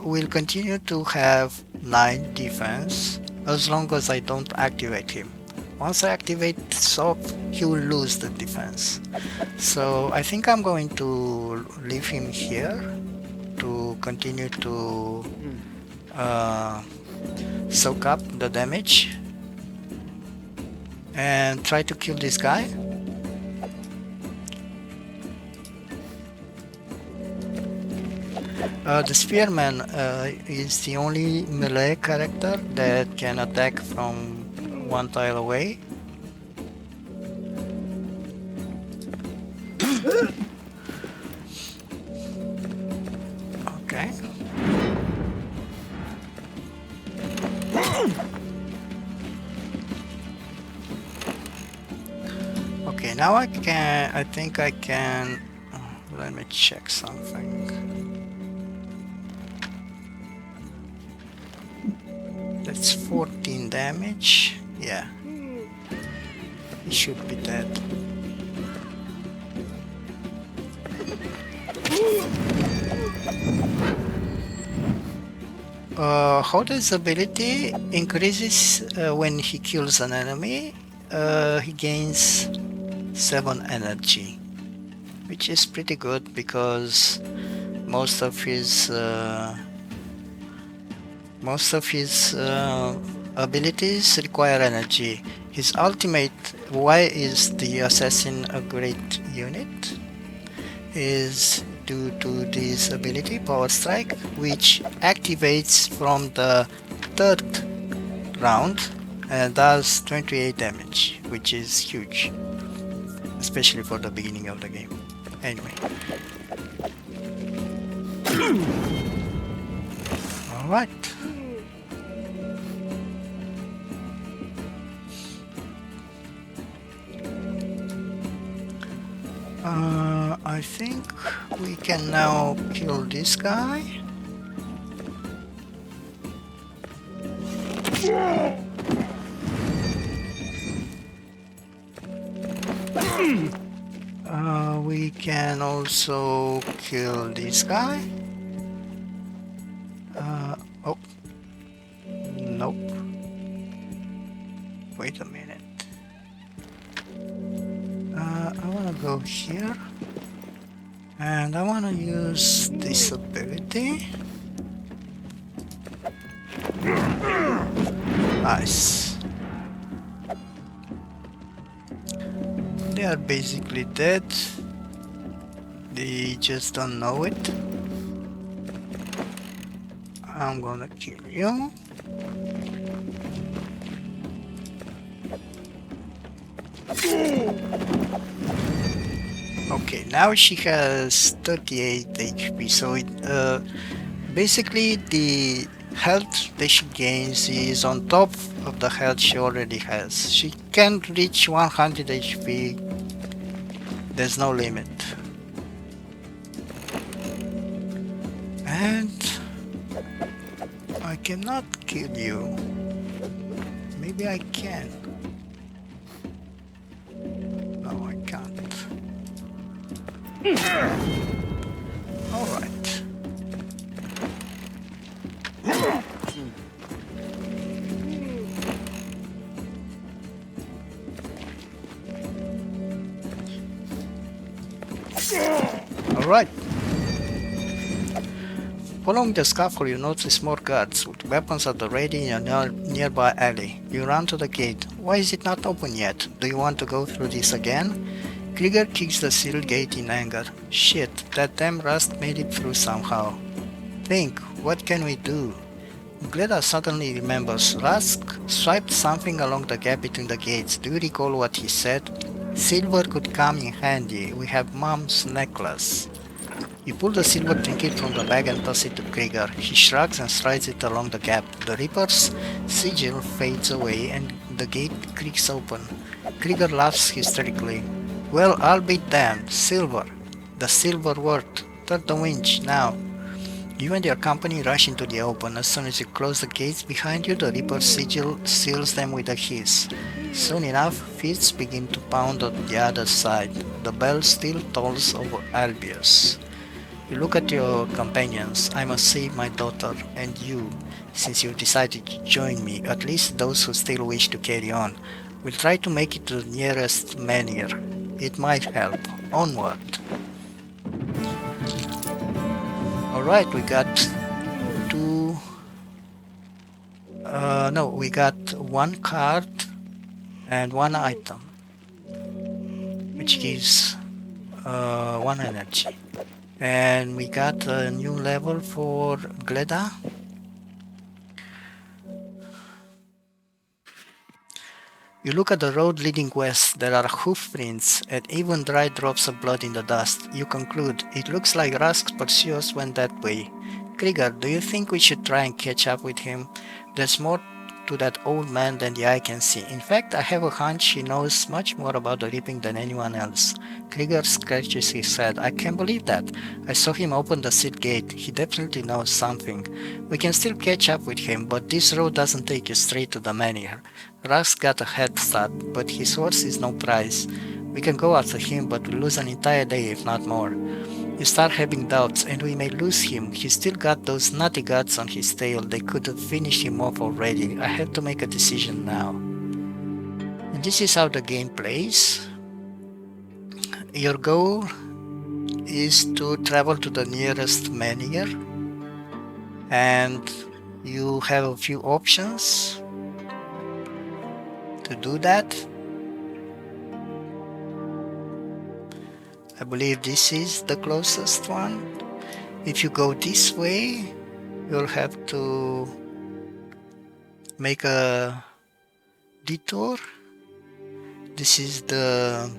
will continue to have 9 defense as long as I don't activate him. Once I activate Sop, he will lose the defense. So I think I'm going to leave him here to continue to soak up the damage and try to kill this guy. The Spearman is the only melee character that can attack from 1 tile away. Okay. Okay, now I think I can, let me check something. That's 14 damage. Yeah. He should be dead. Hode's ability increases when he kills an enemy. He gains 7 energy, which is pretty good because most of his abilities require energy. His ultimate, why is the assassin a great unit, is due to this ability, Power Strike, which activates from the 3rd round and does 28 damage, which is huge, especially for the beginning of the game. Anyway. Alright. I think we can now kill this guy. We can also kill this guy. Oh, nope. Wait a minute. I wanna go here. And I want to use this ability. Nice. They are basically dead. They just don't know it. I'm gonna kill you. Okay, now she has 38 HP, so basically the health that she gains is on top of the health she already has. She can reach 100 HP, there's no limit. And I cannot kill you. Maybe I can. No, I can't. Alright. Alright. Following the scaffold, you notice more guards with weapons at the ready in a nearby alley. You run to the gate. Why is it not open yet? Do you want to go through this again? Krieger kicks the sealed gate in anger. Shit, that damn rust made it through somehow. Think, what can we do? Gleda suddenly remembers. Rusk swiped something along the gap between the gates. Do you recall what he said? Silver could come in handy. We have Mom's necklace. You pull the silver trinket from the bag and toss it to Krieger. He shrugs and strides it along the gap. The Reaper's sigil fades away and the gate creaks open. Krieger laughs hysterically. Well, I'll be damned. Silver. The silver word. Turn the winch, now. You and your company rush into the open. As soon as you close the gates behind you, the Reaper's sigil seals them with a hiss. Soon enough, fists begin to pound on the other side. The bell still tolls over Albius. You look at your companions. I must save my daughter, and you, since you've decided to join me, at least those who still wish to carry on. We'll try to make it to the nearest menhir. It might help. Onward. Alright, we got two... no, we got one card and one item, which gives one energy. And we got a new level for Gleda. You look at the road leading west. There are hoof prints and even dry drops of blood in the dust. You conclude, it looks like Rask's pursuers went that way. Krieger, do you think we should try and catch up with him? There's more to that old man than the eye can see. In fact, I have a hunch he knows much more about the reaping than anyone else. Krieger scratches his head. I can't believe that. I saw him open the seat gate. He definitely knows something. We can still catch up with him, but this road doesn't take you straight to the menhir. Rask got a head start, but his horse is no prize. We can go after him, but we'll lose an entire day, if not more. You start having doubts, and we may lose him. He's still got those nutty guts on his tail. They could have finished him off already. I have to make a decision now. And this is how the game plays. Your goal is to travel to the nearest menhir, and you have a few options to do that. I believe this is the closest one. If you go this way, you'll have to make a detour. This is the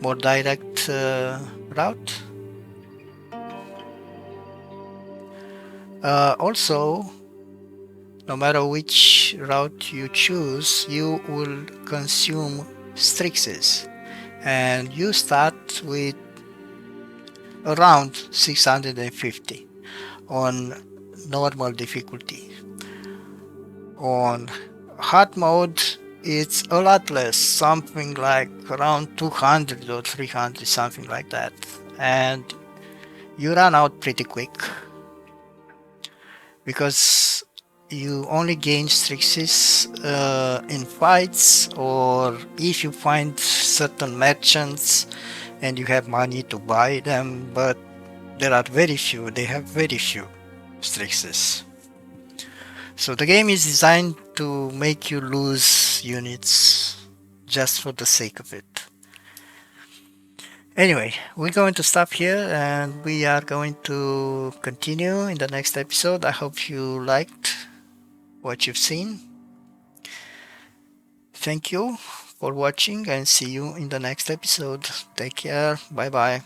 more direct route. Also, no matter which route you choose, you will consume Strixes. And you start with around 650 on normal difficulty. On hard mode, it's a lot less, something like around 200 or 300, something like that. And you run out pretty quick because you only gain Strixes in fights, or if you find certain merchants and you have money to buy them, but there are very few, they have very few Strixes. So the game is designed to make you lose units just for the sake of it. Anyway, we're going to stop here and we are going to continue in the next episode. I hope you liked what you've seen. Thank you for watching and see you in the next episode. Take care. Bye bye.